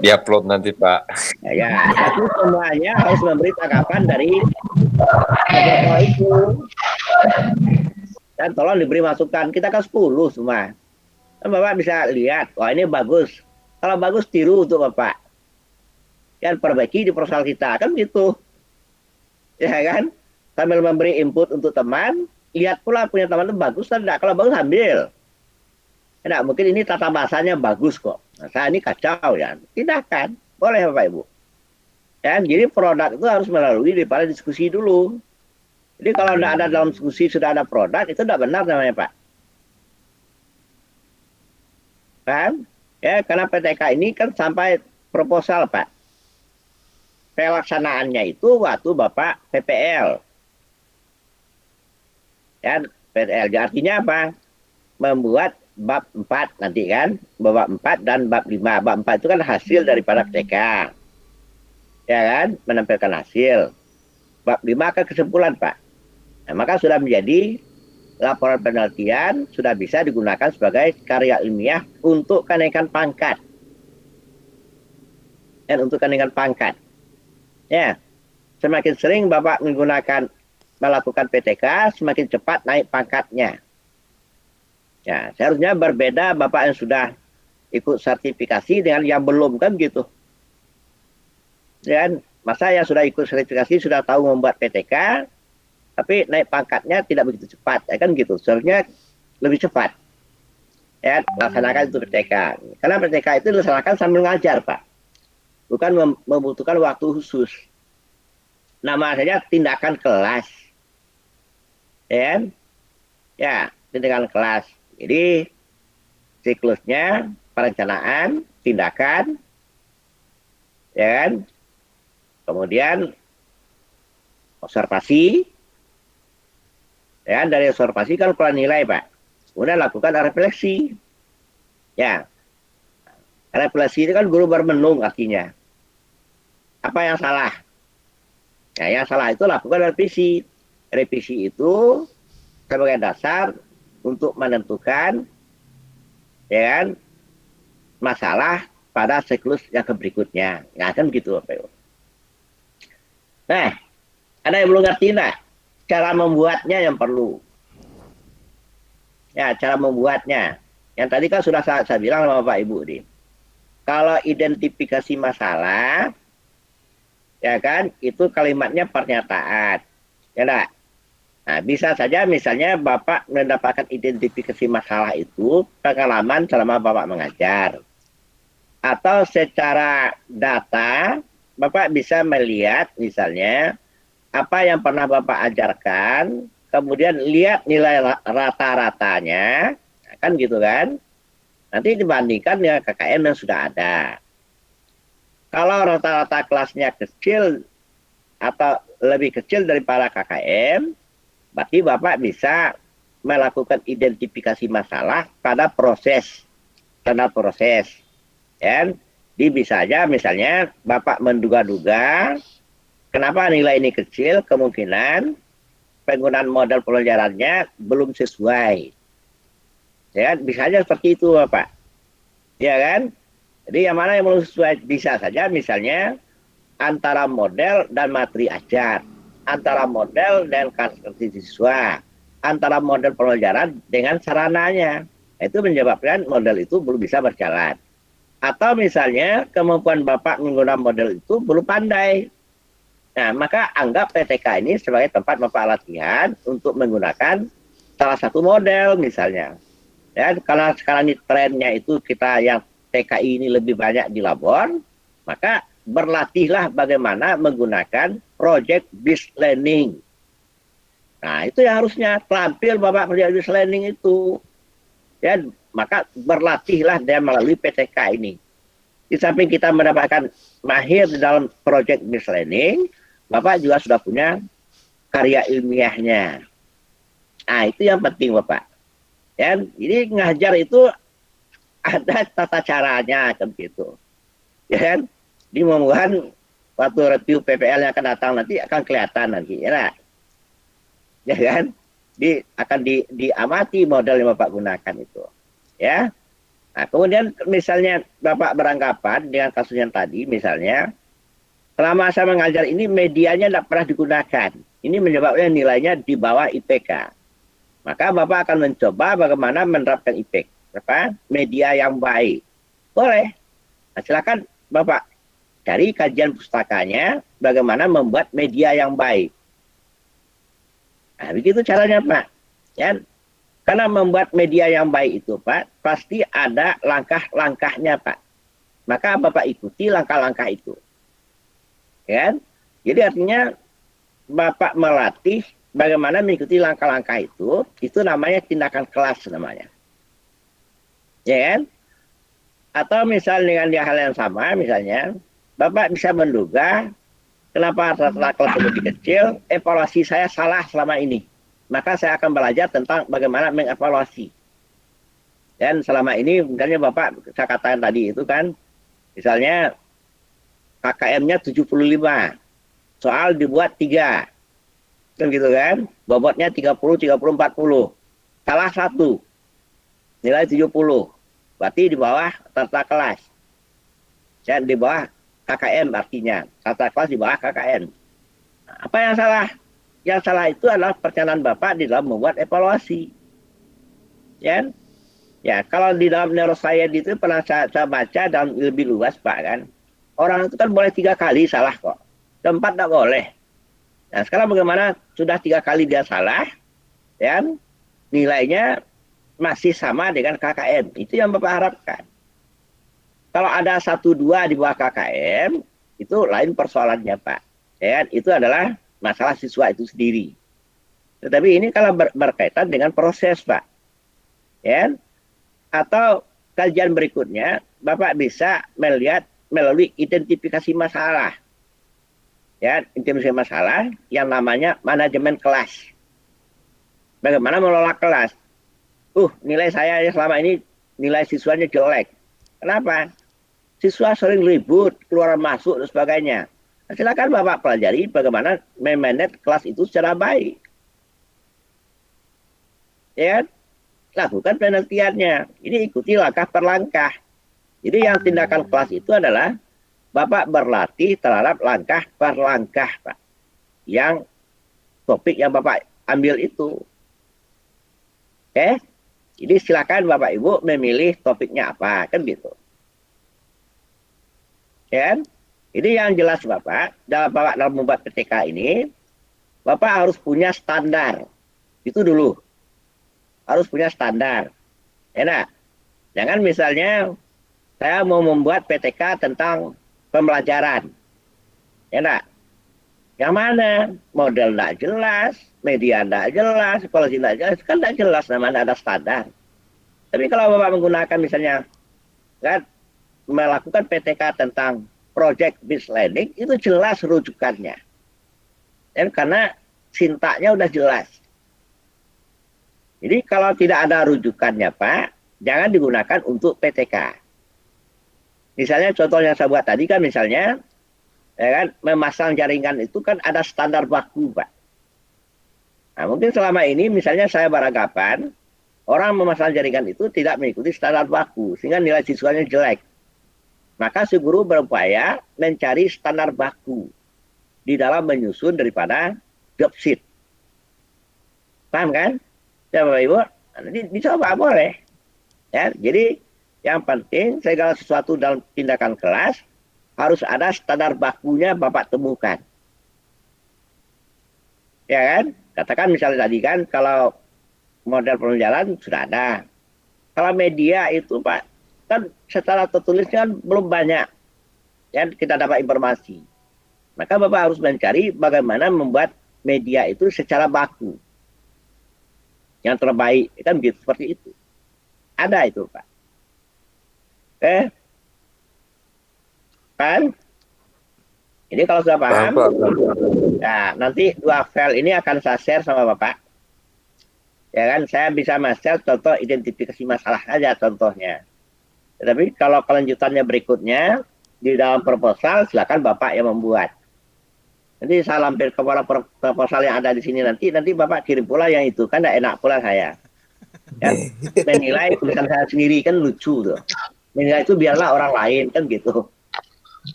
Diupload nanti Pak. Ya, tapi semuanya harus memberi tanggapan dari kelompok itu. Dan tolong diberi masukan. Kita kan 10 semua. Dan Bapak bisa lihat, wah ini bagus. Kalau bagus, tiru untuk Bapak. Dan perbaiki di proposal kita. Kan gitu. Ya kan? Sambil memberi input untuk teman, lihat pula punya teman itu bagus atau tidak. Kalau bagus, ambil. Tidak, mungkin ini tata bahasanya bagus kok. Nah, saya ini kacau ya. Tidak kan? Boleh Bapak Ibu. Dan jadi produk itu harus melalui daripada diskusi dulu. Jadi kalau tidak ada dalam diskusi sudah ada produk, itu tidak benar namanya Pak. Kan? Ya, karena PTK ini kan sampai proposal, Pak. Pelaksanaannya itu waktu Bapak PPL. Ya, PPL. Artinya apa? Membuat bab 4 nanti kan, bab 4 dan bab 5. Bab 4 itu kan hasil daripada PTK. Ya kan? Menampilkan hasil. Bab 5 kan kesimpulan, Pak. Nah, maka sudah menjadi laporan penelitian, sudah bisa digunakan sebagai karya ilmiah untuk kenaikan pangkat. Dan untuk kenaikan pangkat. Ya, semakin sering Bapak melakukan PTK, semakin cepat naik pangkatnya. Ya, seharusnya berbeda Bapak yang sudah ikut sertifikasi dengan yang belum, kan gitu. Dan masa yang sudah ikut sertifikasi sudah tahu membuat PTK, tapi naik pangkatnya tidak begitu cepat, ya kan gitu. Seharusnya lebih cepat. Ya, laksanakan itu PTK. Karena PTK itu dilaksanakan sambil ngajar, Pak. Bukan membutuhkan waktu khusus. Nama saja tindakan kelas. Ya, ya, tindakan kelas. Jadi siklusnya perencanaan, tindakan, ya kan? Kemudian observasi, ya kan? Dari observasi kan keluar nilai, Pak. Kemudian lakukan refleksi. Ya, refleksi itu kan guru bermenung artinya. Apa yang salah? Nah, yang salah itu lakukan revisi. Revisi itu sebagai dasar untuk menentukan, ya kan, masalah pada siklus yang berikutnya. Nah, kan gitu, Pak. Nah, ada yang belum ngerti enggak? Cara membuatnya yang perlu. Ya, cara membuatnya. Yang tadi kan sudah saya bilang sama Pak Ibu nih. Kalau identifikasi masalah, ya kan, itu kalimatnya pernyataan. Ya enggak? Nah, bisa saja misalnya Bapak mendapatkan identifikasi masalah itu pengalaman selama Bapak mengajar. Atau secara data, Bapak bisa melihat misalnya apa yang pernah Bapak ajarkan, kemudian lihat nilai rata-ratanya, kan gitu kan. Nanti dibandingkan dengan KKM yang sudah ada. Kalau rata-rata kelasnya kecil atau lebih kecil daripada KKM, berarti Bapak bisa melakukan identifikasi masalah pada proses, standar proses. Dan bisa aja misalnya Bapak menduga-duga kenapa nilai ini kecil, kemungkinan penggunaan model pelajarannya belum sesuai. Ya, bisa aja seperti itu, Bapak. Ya kan? Jadi yang mana yang belum sesuai, bisa saja misalnya antara model dan materi ajar, antara model dan karakteristik siswa, antara model pelajaran dengan sarananya. Itu menyebabkan model itu belum bisa berjalan. Atau misalnya kemampuan Bapak menggunakan model itu belum pandai. Nah, maka anggap PTK ini sebagai tempat Bapak latihan untuk menggunakan salah satu model misalnya. Ya, karena sekarang ini trennya itu kita yang TKI ini lebih banyak di labor, maka berlatihlah bagaimana menggunakan project based learning. Nah, itu yang harusnya terampil Bapak project based learning itu. Ya, maka berlatihlah dia melalui PTK ini. Di samping kita mendapatkan mahir di dalam project based learning, Bapak juga sudah punya karya ilmiahnya. Nah, itu yang penting, Bapak. Ya, jadi ngajar itu ada tata caranya kan gitu. Ya kan? Di momongan waktu review PPL yang akan datang nanti akan kelihatan nanti, ya. Ya kan? Akan diamati model yang Bapak gunakan itu. Ya. Nah, kemudian misalnya Bapak beranggapan dengan kasus yang tadi misalnya selama saya mengajar ini medianya tidak pernah digunakan. Ini menyebabkan nilainya di bawah IPK. Maka Bapak akan mencoba bagaimana menerapkan IPK. Media yang baik. Boleh. Nah, silakan Bapak cari kajian pustakanya bagaimana membuat media yang baik. Nah, begitu caranya, Pak. Ya. Karena membuat media yang baik itu, Pak, pasti ada langkah-langkahnya, Pak. Maka Bapak ikuti langkah-langkah itu. Ya. Jadi artinya Bapak melatih bagaimana mengikuti langkah-langkah itu namanya tindakan kelas namanya. Ya kan? Atau misal dengan hal yang sama, misalnya Bapak bisa menduga kenapa rata-rata kelas lebih kecil, evaluasi saya salah selama ini. Maka saya akan belajar tentang bagaimana mengevaluasi. Dan selama ini, misalnya Bapak, saya katakan tadi itu kan, misalnya KKM-nya 75, soal dibuat 3. Kan gitu kan, bobotnya 30, 40. Salah 1, nilai 70. Berarti di bawah tata kelas. Dan di bawah KKM artinya. Tata kelas di bawah KKM. Apa yang salah? Yang salah itu adalah perencanaan Bapak di dalam membuat evaluasi. Ya, ya kalau di dalam neuroscience itu pernah saya baca dalam lebih luas Pak kan. Orang itu kan boleh 3 kali salah kok. 4 tidak boleh. Nah sekarang bagaimana sudah 3 kali dia salah, ya, nilainya masih sama dengan KKM. Itu yang Bapak harapkan. Kalau ada 1, 2 di bawah KKM, itu lain persoalannya Pak. Ya, itu adalah masalah siswa itu sendiri. Tetapi ini kalau berkaitan dengan proses Pak. Ya, atau kajian berikutnya, Bapak bisa melihat melalui identifikasi masalah. Ya, identifikasi masalah yang namanya manajemen kelas. Bagaimana mengelola kelas? Nilai saya selama ini, nilai siswanya jelek. Kenapa? Siswa sering ribut, keluar masuk, dan sebagainya. Nah, silakan Bapak pelajari bagaimana memanage kelas itu secara baik. Ya, lakukan penelitiannya. Ini ikuti langkah per langkah. Jadi yang tindakan kelas itu adalah Bapak berlatih terhadap langkah per langkah, Pak. Yang topik yang Bapak ambil itu. Oke? Jadi silakan Bapak Ibu memilih topiknya apa, kan gitu. Ya? Ini yang jelas Bapak, dalam membuat PTK ini, Bapak harus punya standar. Itu dulu. Harus punya standar. Enak. Jangan misalnya saya mau membuat PTK tentang pembelajaran. Enak. Yang mana? Model tidak jelas, media tidak jelas, polisi tidak jelas. Kan tidak jelas namanya ada standar. Tapi kalau Bapak menggunakan misalnya kan melakukan PTK tentang project based learning, itu jelas rujukannya. Dan karena sintaknya udah jelas. Jadi kalau tidak ada rujukannya Pak, jangan digunakan untuk PTK. Misalnya contoh yang saya buat tadi kan misalnya, ya kan, memasang jaringan itu kan ada standar baku Pak. Nah mungkin selama ini misalnya saya beranggapan, orang memasang jaringan itu tidak mengikuti standar baku, sehingga nilai siswanya jelek. Maka si guru berupaya mencari standar baku di dalam menyusun daripada job sheet. Paham kan? Ya Bapak Ibu, nanti dicoba boleh. Ya, jadi yang penting segala sesuatu dalam tindakan kelas harus ada standar bakunya Bapak temukan. Ya kan? Katakan misalnya tadi kan kalau model pembelajaran sudah ada. Kalau media itu Pak, kan secara tertulisnya kan belum banyak ya kita dapat informasi. Maka Bapak harus mencari bagaimana membuat media itu secara baku yang terbaik, kan begitu, seperti itu. Ada itu Pak. Kan? Ini kalau sudah paham, nah nanti 2 file ini akan saya share sama Bapak. Ya kan, saya bisa share contoh identifikasi masalah aja contohnya. Tetapi kalau kelanjutannya berikutnya, di dalam proposal, silakan Bapak yang membuat. Nanti saya lampir kepada proposal yang ada di sini nanti Bapak kirim pula yang itu. Kan tidak enak pula saya. Ya, menilai tulisan saya sendiri kan lucu tuh. Menilai itu biarlah orang lain, kan gitu.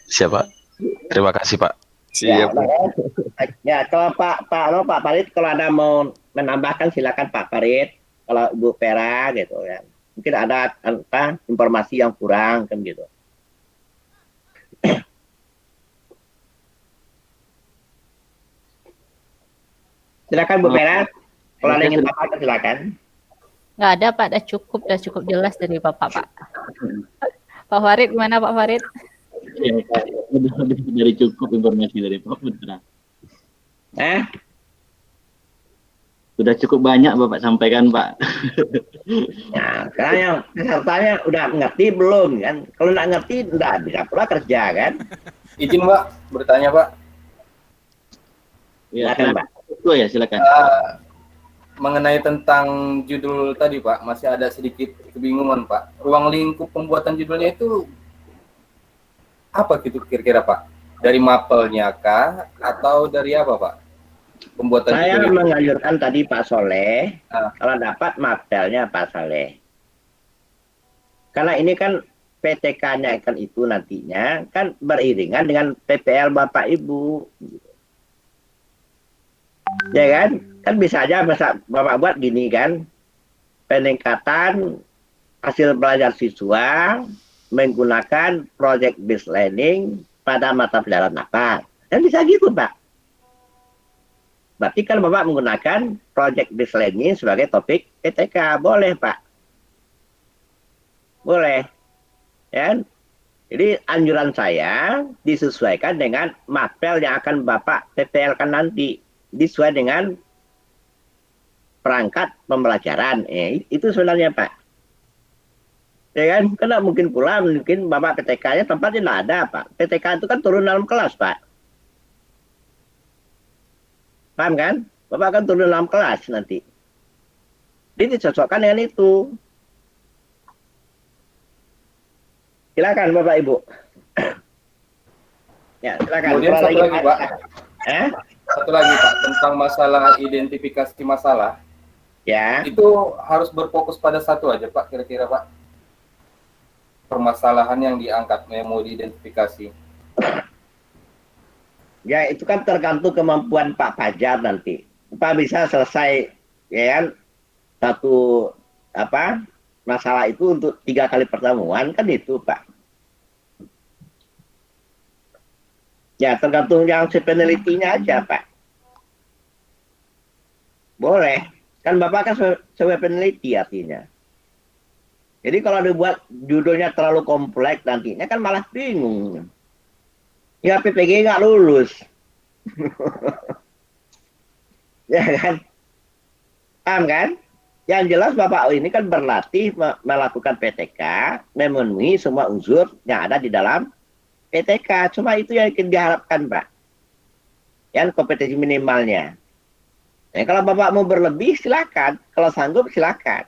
Siapa? Terima kasih Pak. Siap. Ya, kalau Pak Farid, kalau ada mau menambahkan silakan Pak Farid. Kalau Ibu Vera gitu ya. Mungkin ada informasi yang kurang kan gitu. Silakan Bu Vera. Kalau ada yang ingin Bapak silakan. Nggak ada Pak, udah cukup jelas dari Bapak Pak. Pak Farid gimana Pak Farid? Ya, Pak. Dari cukup informasi dari Pak Putra. Sudah cukup banyak Bapak sampaikan, Pak. Nah, sekarang yang pesertanya udah ngerti belum kan? Kalau nggak ngerti, nggak bisa pula kerja kan? Izin Pak, bertanya Pak. Ya, Silakan, Pak. Betul ya, silakan. Mengenai tentang judul tadi Pak, masih ada sedikit kebingungan Pak. Ruang lingkup pembuatan judulnya itu apa gitu kira-kira Pak? Dari mapelnya kah? Atau dari apa Pak? Pembuatan Saya judul itu? menganjurkan tadi Pak Soleh, Ah. kalau dapat mapelnya Pak Soleh. Karena ini kan PTK-nya kan itu nantinya kan beriringan dengan PPL Bapak Ibu. Ya kan? Kan bisa aja Bapak buat gini kan. Peningkatan hasil belajar siswa menggunakan project based learning pada mata pelajaran apa. Kan bisa gitu, Pak. Berarti kan Bapak menggunakan project based learning sebagai topik PTK. Boleh, Pak. Boleh. Ya. Jadi anjuran saya disesuaikan dengan mapel yang akan Bapak PPL kan nanti. Disesuai dengan perangkat pembelajaran. Itu sebenarnya, Pak. Ya kan? Karena mungkin pula mungkin Bapak PTK-nya tempatnya tidak ada, Pak. PTK itu kan turun dalam kelas, Pak. Paham kan? Bapak akan turun dalam kelas nanti. Jadi dicocokkan dengan itu. Silakan Bapak Ibu. Ya, silakan. Kemudian satu lagi Pak. Satu lagi Pak, tentang masalah identifikasi masalah. Ya. Itu harus berfokus pada satu aja Pak, kira-kira Pak. Permasalahan yang diangkat yang mau diidentifikasi. Ya, itu kan tergantung kemampuan Pak Fajar nanti. Pak bisa selesai ya kan satu masalah itu untuk 3 kali pertemuan kan itu, Pak. Ya, tergantung yang si penelitinya aja, Pak. Boleh. Kan Bapak kan sebagai peneliti artinya. Jadi kalau dibuat judulnya terlalu kompleks nantinya kan malah bingung. Ya PPG nggak lulus. Ya kan? Paham kan? Yang jelas Bapak ini kan berlatih melakukan PTK, memenuhi semua unsur yang ada di dalam PTK. Cuma itu yang diharapkan, Pak. Yang kompetensi minimalnya. Ya, kalau Bapak mau berlebih, silakan. Kalau sanggup, silakan.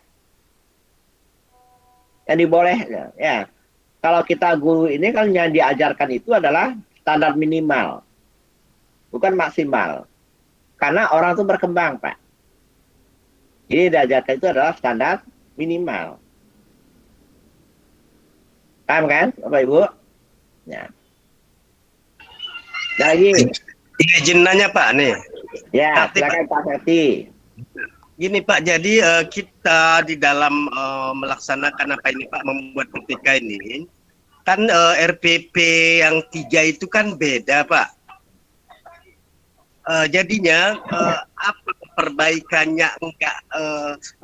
Yang diboleh, ya. Kalau kita guru ini kan yang diajarkan itu adalah standar minimal, bukan maksimal. Karena orang itu berkembang, Pak. Jadi diajarkan itu adalah standar minimal. Paham kan, Bapak Ibu? Ya. Lagi. Izin nanya Pak nih. Ya, silakan Pak Ferti. Gini Pak, jadi kita di dalam melaksanakan apa ini Pak, membuat PTK ini, kan RPP yang 3 itu kan beda Pak. Jadinya apa perbaikannya enggak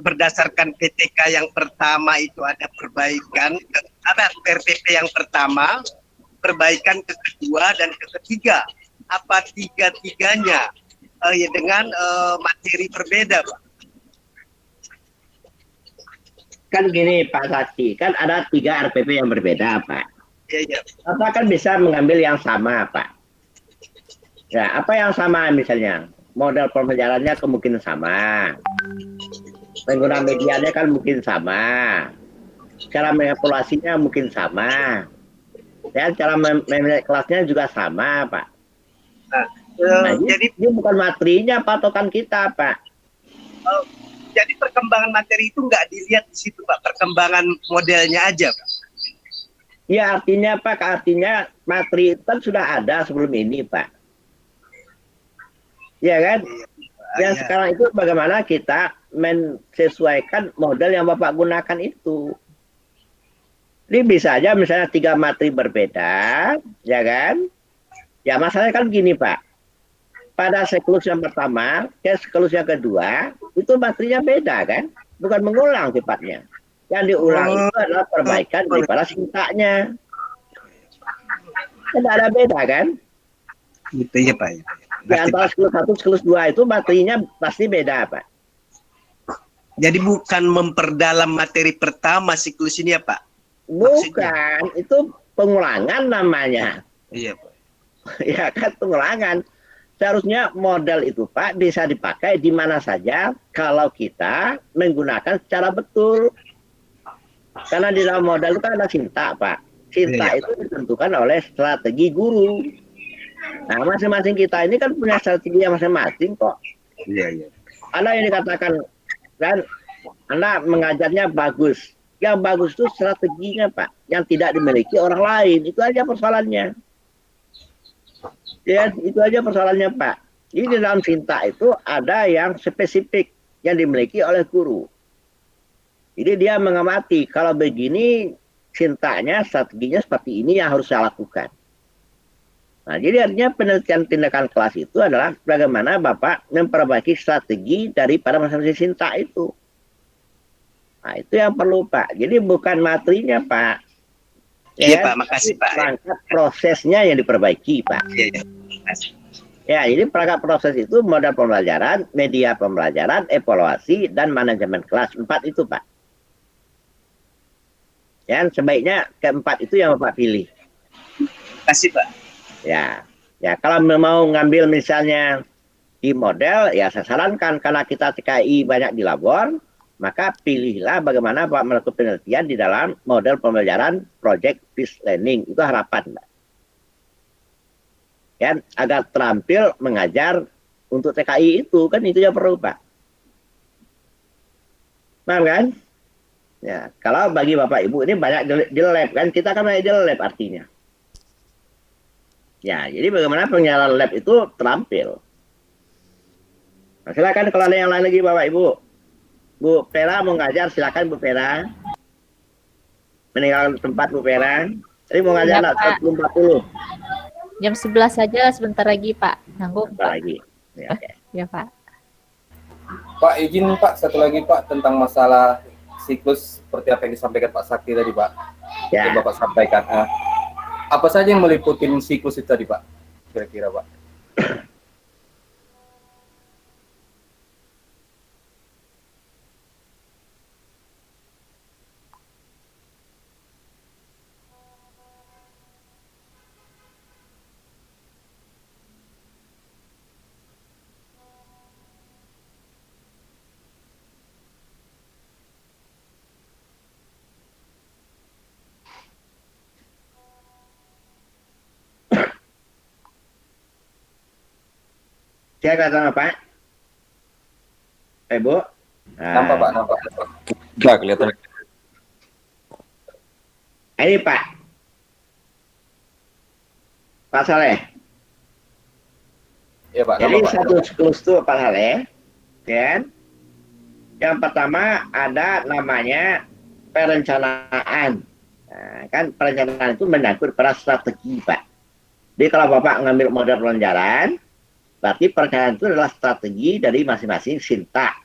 berdasarkan PTK yang pertama itu ada perbaikan, ada RPP yang pertama, perbaikan ke kedua dan ke ketiga. Apa tiga-tiganya ya dengan materi berbeda Pak? Kan gini Pak Sakti, kan ada 3 RPP yang berbeda, Pak. Iya. Bapak kan bisa mengambil yang sama, Pak. Ya, apa yang sama misalnya? Model pembelajarannya kemungkinan sama. Penggunaan medianya kan mungkin sama. Cara mengevaluasinya mungkin sama. Ya, cara memanage kelasnya juga sama, Pak. Nah, jadi ini bukan materinya patokan kita, Pak. Jadi perkembangan materi itu nggak dilihat di situ Pak, perkembangan modelnya aja Pak. Ya artinya Pak, artinya materi itu kan sudah ada sebelum ini Pak. Ya kan? Yang sekarang itu bagaimana kita menyesuaikan model yang Bapak gunakan itu. Ini bisa aja misalnya 3 materi berbeda, ya kan? Ya masalahnya kan gini Pak. Pada siklus yang pertama ke siklus yang kedua itu materinya beda kan, bukan mengulang sifatnya. Yang diulang itu adalah perbaikan daripada sintaknya. Tidak ada beda kan? Gitu ya Pak. Di antara siklus 1 siklus 2 itu materinya pasti beda Pak. Jadi bukan memperdalam materi pertama siklus ini ya Pak? Bukan, itu pengulangan namanya. Iya Pak. Ya kan, pengulangan. Seharusnya model itu Pak bisa dipakai di mana saja kalau kita menggunakan secara betul. Karena di dalam model itu kan ada sinta Pak. Sinta itu ditentukan oleh strategi guru. Nah, masing-masing kita ini kan punya strategi masing-masing kok. Iya. Ada yang dikatakan kan Anda mengajarnya bagus. Yang bagus itu strateginya Pak, yang tidak dimiliki orang lain. Itu aja persoalannya. Ya, itu aja persoalannya Pak. Jadi di dalam sinta itu ada yang spesifik yang dimiliki oleh guru. Jadi dia mengamati kalau begini sintanya, strateginya seperti ini yang harus saya lakukan. Nah, jadi artinya penelitian tindakan kelas itu adalah bagaimana Bapak memperbaiki strategi daripada masing-masing sinta itu. Nah, itu yang perlu Pak. Jadi bukan materinya Pak. Iya Pak, makasih Pak. Perangkat prosesnya yang diperbaiki Pak. Iya. Ya, jadi perangkat proses itu modal pembelajaran, media pembelajaran, evaluasi, dan manajemen kelas. 4 itu Pak. Ya, sebaiknya keempat itu yang Bapak pilih. Makasih Pak. Ya kalau mau ngambil misalnya di model, ya saya sarankan karena kita TKI banyak di labor, maka pilihlah bagaimana Pak melakukan penelitian di dalam model pembelajaran project based learning. Itu harapan, Mbak. Ya, agar terampil mengajar untuk TKI itu, kan itu yang perlu, Pak. Paham kan? Ya, kalau bagi Bapak Ibu ini banyak di lab kan, kita kan banyak di lab artinya. Ya, jadi bagaimana pengenalan lab itu terampil. Nah, silakan kalau ada yang lain lagi Bapak Ibu. Bu Vera mau ngajar, silakan Bu Vera. Meninggalkan tempat Bu Vera. Tadi mau ngajar Ya, Pak. 40. Jam 11 saja sebentar lagi Pak. Nanggung Sebentar Pak. lagi. Ya, oke. Ya Pak. Pak, izin Pak, satu lagi Pak tentang masalah siklus seperti apa yang disampaikan Pak Sakti tadi Pak. Ya. Yang Bapak sampaikan. Apa saja yang meliputi siklus itu tadi Pak? Kira-kira Pak. Silakan sama Pak. Bu. Nampak Pak, nampak. Enggak kelihatan. Ini Pak. Pak Saleh. Ya Pak, Jadi nampak Pak. satu siklus itu Pak Saleh. Kan? Yang pertama ada namanya perencanaan. Nah, kan perencanaan itu menyangkut pada strategi Pak. Jadi kalau Bapak ngambil model pelajaran, berarti perencanaan itu adalah strategi dari masing-masing sinta.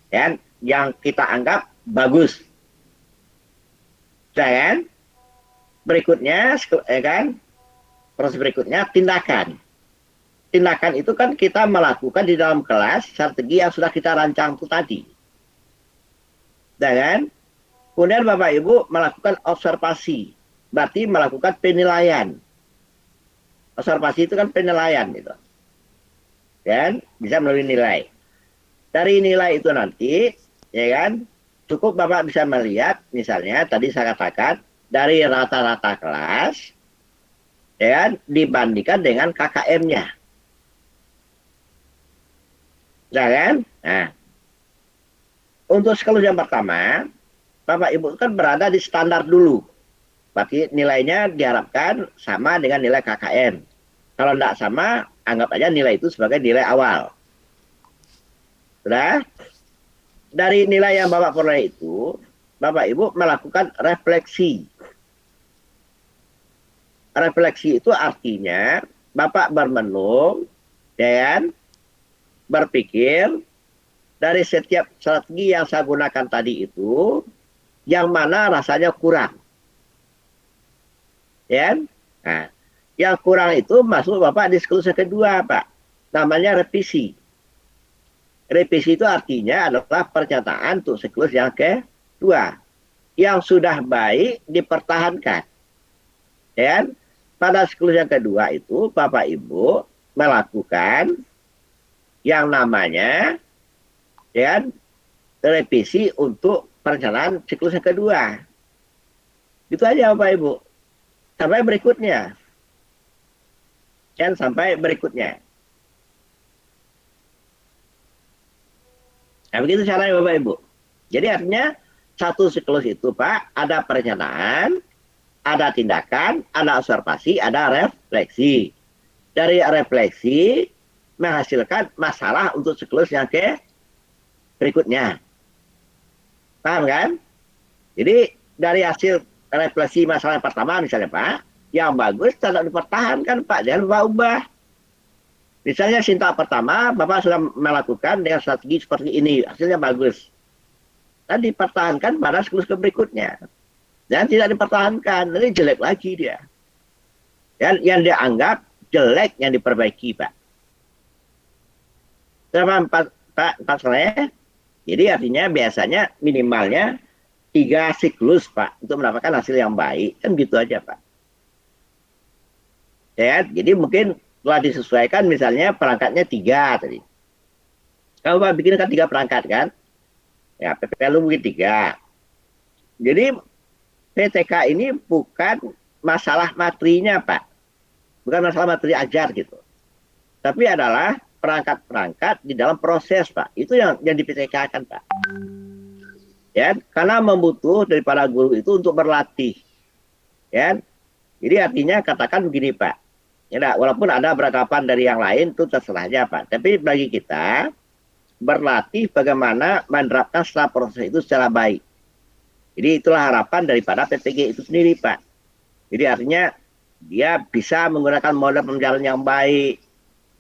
Ya, yang kita anggap bagus. Dan berikutnya, kan, proses berikutnya tindakan. Tindakan itu kan kita melakukan di dalam kelas strategi yang sudah kita rancang itu tadi. Dan kemudian Bapak Ibu melakukan observasi, berarti melakukan penilaian. Observasi itu kan penilaian gitu. Dan bisa melalui nilai. Dari nilai itu nanti, ya kan, cukup Bapak bisa melihat, misalnya tadi saya katakan, dari rata-rata kelas, ya kan, dibandingkan dengan KKM-nya. Ya kan? Nah, untuk siklus yang pertama, Bapak Ibu kan berada di standar dulu. Berarti nilainya diharapkan sama dengan nilai KKM. Kalau tidak sama, anggap aja nilai itu sebagai nilai awal. Sudah? Dari nilai yang Bapak peroleh itu, Bapak Ibu melakukan refleksi. Refleksi itu artinya Bapak bermenung, ya kan? Berpikir dari setiap strategi yang saya gunakan tadi itu, yang mana rasanya kurang. Ya? Nah, yang kurang itu masuk Bapak di siklus yang kedua, Pak. Namanya revisi. Revisi itu artinya adalah pernyataan untuk siklus yang kedua. Yang sudah baik dipertahankan. Ya, pada siklus yang kedua itu Bapak Ibu melakukan yang namanya ya, revisi untuk perencanaan siklus yang kedua. Itu aja Bapak Ibu. Sampai berikutnya. Dan sampai berikutnya. Nah, begitu caranya Bapak Ibu. Jadi artinya satu siklus itu Pak, ada perencanaan, ada tindakan, ada observasi, ada refleksi. Dari refleksi menghasilkan masalah untuk siklus yang berikutnya. Paham kan? Jadi dari hasil refleksi masalah yang pertama misalnya Pak, yang bagus tidak dipertahankan Pak, jangan ubah-ubah. Misalnya sintak pertama, Bapak sudah melakukan dengan strategi seperti ini, hasilnya bagus. Dan dipertahankan pada siklus berikutnya. Dan tidak dipertahankan, nanti jelek lagi dia. Dan yang dianggap jelek yang diperbaiki, Pak. Sama Pak Soleh. Jadi artinya biasanya minimalnya 3 siklus, Pak, untuk mendapatkan hasil yang baik. Kan gitu aja, Pak. Ya, jadi mungkin telah disesuaikan misalnya perangkatnya 3 tadi. Kalau Pak bikin kan 3 perangkat kan? Ya, PPLU mungkin 3. Jadi PTK ini bukan masalah materinya, Pak. Bukan masalah materi ajar gitu. Tapi adalah perangkat-perangkat di dalam proses, Pak. Itu yang di PTK kan, Pak. Ya, karena membutuh daripada guru itu untuk berlatih. Ya. Jadi artinya katakan begini, Pak. Ya, walaupun ada beranggapan dari yang lain itu terserah aja Pak. Tapi bagi kita berlatih bagaimana menerapkan setelah proses itu secara baik. Jadi itulah harapan daripada PTG itu sendiri Pak. Jadi artinya dia bisa menggunakan model pembelajaran yang baik,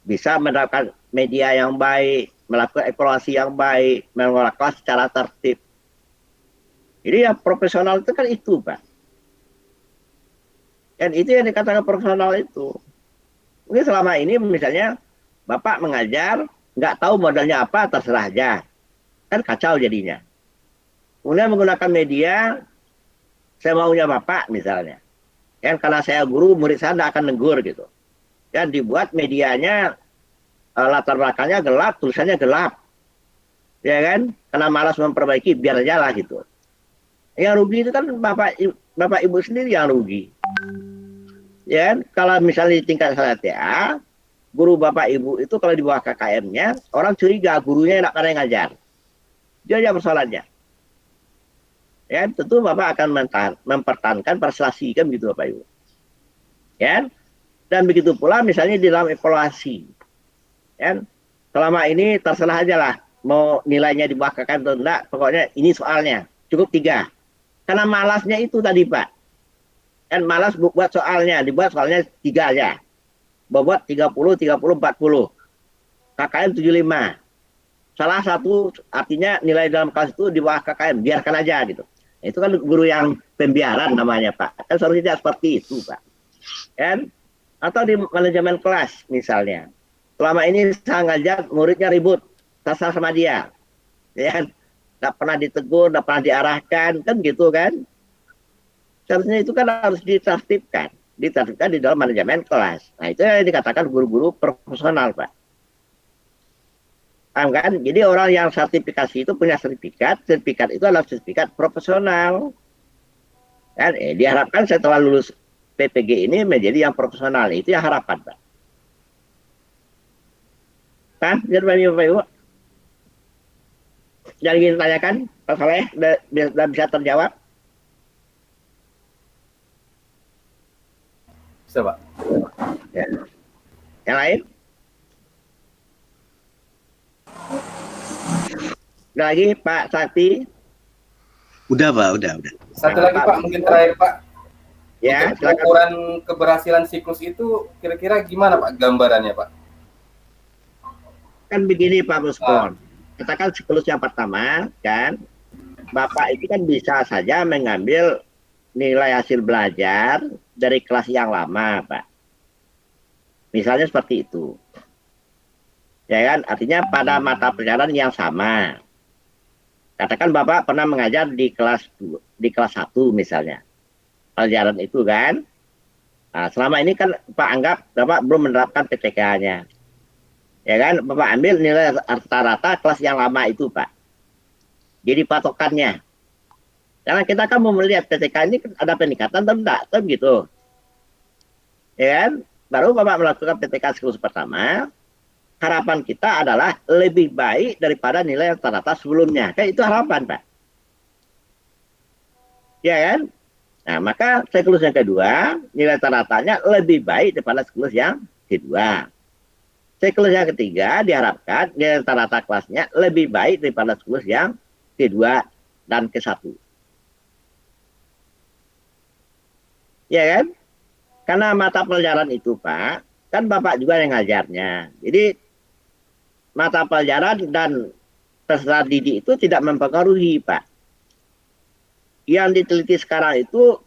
bisa menerapkan media yang baik, melakukan evaluasi yang baik, mengelola kelas secara tertib. Jadi yang profesional itu kan itu Pak. Dan itu yang dikatakan profesional itu. Mungkin selama ini misalnya Bapak mengajar, nggak tahu modalnya apa, terserah aja. Kan kacau jadinya. Kemudian menggunakan media, saya maunya Bapak misalnya. Kan karena saya guru, murid saya nggak akan negur gitu. Dan dibuat medianya, latar belakangnya gelap, tulisannya gelap. Ya kan? Karena malas memperbaiki, biar aja lah gitu. Yang rugi itu kan Bapak Ibu sendiri yang rugi. Ya, kalau misalnya di tingkat SLTA, guru Bapak Ibu itu kalau di bawah KKM-nya, orang curiga gurunya enak pandai ngajar. Dia aja persoalannya. Ya, tentu Bapak akan mempertahankan prestasi kan begitu Bapak Ibu. Ya, dan begitu pula misalnya di dalam evaluasi. Ya, selama ini terserah aja lah, mau nilainya di bawah KKM atau enggak, pokoknya ini soalnya, cukup 3. Karena malasnya itu tadi Pak. Kan malas buat soalnya, dibuat soalnya 3 aja. Bobot 30, 30, 40. KKM 75. Salah satu artinya nilai dalam kelas itu di bawah KKM, biarkan aja gitu. Itu kan guru yang pembiaran namanya Pak. Kan seharusnya seperti itu Pak. Kan? Atau di manajemen kelas misalnya. Selama ini saya ngajar muridnya ribut, terserah sama dia. Ya kan? Nggak pernah ditegur, nggak pernah diarahkan, kan gitu kan? Seharusnya itu kan harus ditertibkan di dalam manajemen kelas. Nah itu yang dikatakan guru-guru profesional Pak. Paham kan? Jadi orang yang sertifikasi itu punya sertifikat itu adalah sertifikat profesional. Dan diharapkan setelah lulus PPG ini menjadi yang profesional. Itu yang harapan Pak. Nah, Bapak Ibu. Yang ingin tanyakan, Pak Saleh, sudah bisa terjawab? Bisa, Pak. Ya. Yang lain? Udah lagi, Pak Sakti? Udah, Pak, udah. Satu lagi, Pak, mungkin terakhir, Pak. Ya, untuk pengukuran keberhasilan siklus itu kira-kira gimana, Pak, gambarannya, Pak? Kan begini, Pak Muspon. Katakan siklus yang pertama, kan, Bapak itu kan bisa saja mengambil nilai hasil belajar dari kelas yang lama, Pak. Misalnya seperti itu. Ya kan? Artinya pada mata pelajaran yang sama. Katakan Bapak pernah mengajar di kelas 1 misalnya. Pelajaran itu kan. Nah, selama ini kan Pak anggap Bapak belum menerapkan PTK-nya. Ya kan? Bapak ambil nilai rata-rata kelas yang lama itu, Pak. Jadi patokannya. Karena kita kan mau melihat PTK ini ada peningkatan atau enggak, kan gitu. Ya kan? Baru Bapak melakukan PTK siklus pertama, harapan kita adalah lebih baik daripada nilai rata-rata sebelumnya. Kan itu harapan, Pak. Ya kan? Nah, maka siklus yang kedua, nilai rata-ratanya lebih baik daripada siklus yang kedua. Siklus yang ketiga diharapkan nilai rata-rata kelasnya lebih baik daripada siklus yang kedua dan ke-1. Ya kan? Karena mata pelajaran itu, Pak, kan Bapak juga yang ngajarnya. Jadi mata pelajaran dan peserta didik itu tidak mempengaruhi, Pak. Yang diteliti sekarang itu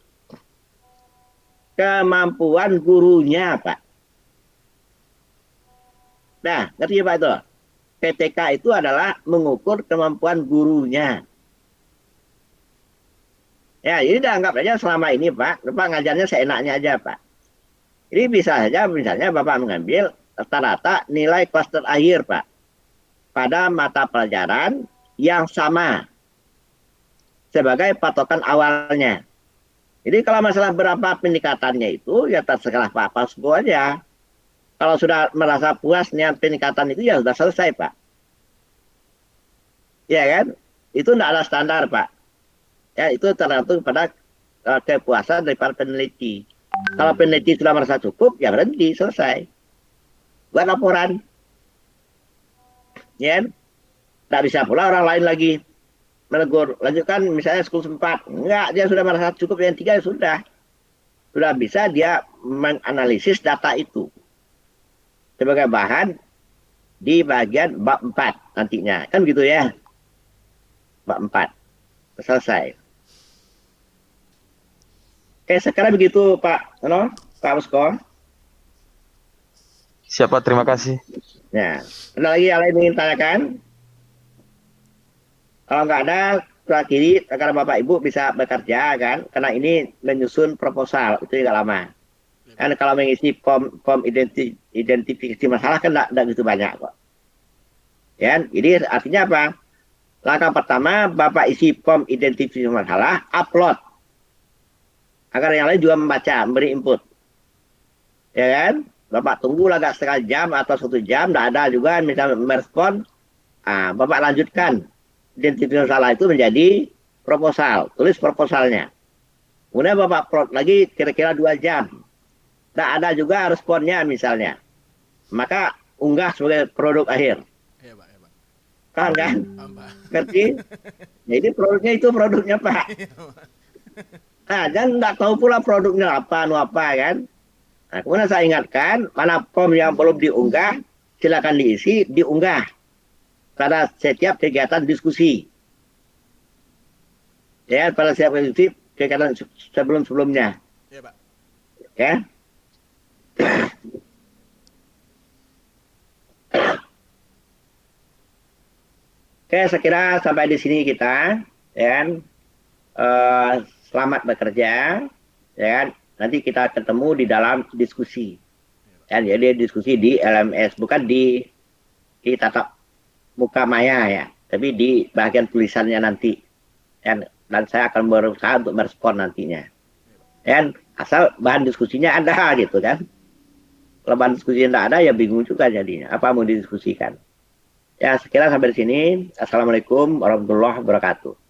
kemampuan gurunya, Pak. Nah, ngerti Pak itu? PTK itu adalah mengukur kemampuan gurunya. Ya, jadi dianggap aja selama ini, Pak, Bapak ngajarnya seenaknya aja, Pak. Jadi bisa saja misalnya Bapak mengambil rata-rata nilai kelas terakhir, Pak, pada mata pelajaran yang sama sebagai patokan awalnya. Jadi kalau masalah berapa peningkatannya itu, ya terserah Pak Pasko aja. Kalau sudah merasa puas dengan peningkatan itu, ya sudah selesai, Pak. Ya kan? Itu tidak ada standar, Pak. Ya, itu tergantung pada kepuasan daripada peneliti. Kalau peneliti sudah merasa cukup, ya berhenti, selesai. Buat laporan. Ya, tidak bisa pula orang lain lagi menegur. Lanjutkan misalnya sekolah 4. Enggak, dia sudah merasa cukup yang 3, sudah. Sudah bisa dia menganalisis data itu sebagai bahan di bagian bab 4 nantinya. Kan gitu ya. Bab 4. Selesai. Oke, sekarang begitu Pak Pak Musko. Siapa? Terima kasih. Ya, ada lagi yang lain ingin tanyakan? Kalau nggak ada, sebelah kiri, karena Bapak Ibu bisa bekerja kan, karena ini menyusun proposal, itu juga lama. Kan kalau mengisi form identifikasi masalah kan nggak gitu banyak kok. Ya, jadi artinya apa? Langkah pertama, Bapak isi form identifikasi masalah, upload. Agar yang lain juga membaca, memberi input. Ya kan? Bapak tunggu agak setengah jam atau 1 jam, tidak ada juga misalnya merespon. Bapak lanjutkan. Identifikasi masalah itu menjadi proposal. Tulis proposalnya. Kemudian Bapak upload lagi kira-kira 2 jam. Tidak ada juga responnya misalnya. Maka unggah sebagai produk akhir. Iya, Pak. Paham kan? Ngerti? Jadi produknya itu produknya, Pak. Nah, dan tidak tahu pula produknya apa kan. Nah, kemudian saya ingatkan, mana form yang belum diunggah, silakan diisi, diunggah. Pada setiap kegiatan diskusi. Ya, pada setiap kegiatan sebelum-sebelumnya. Iya, Pak. Ya. Oke, saya kira sampai di sini kita. Ya. Selamat bekerja, ya kan? Nanti kita ketemu di dalam diskusi. Ya, jadi diskusi di LMS, bukan di tatap muka maya ya, tapi di bagian tulisannya nanti. Dan saya akan berusaha untuk merespon nantinya. Dan asal bahan diskusinya ada gitu kan. Kalau bahan diskusinya tidak ada ya bingung juga jadinya. Apa mau didiskusikan? Ya, sekiranya sampai di sini. Assalamualaikum warahmatullahi wabarakatuh.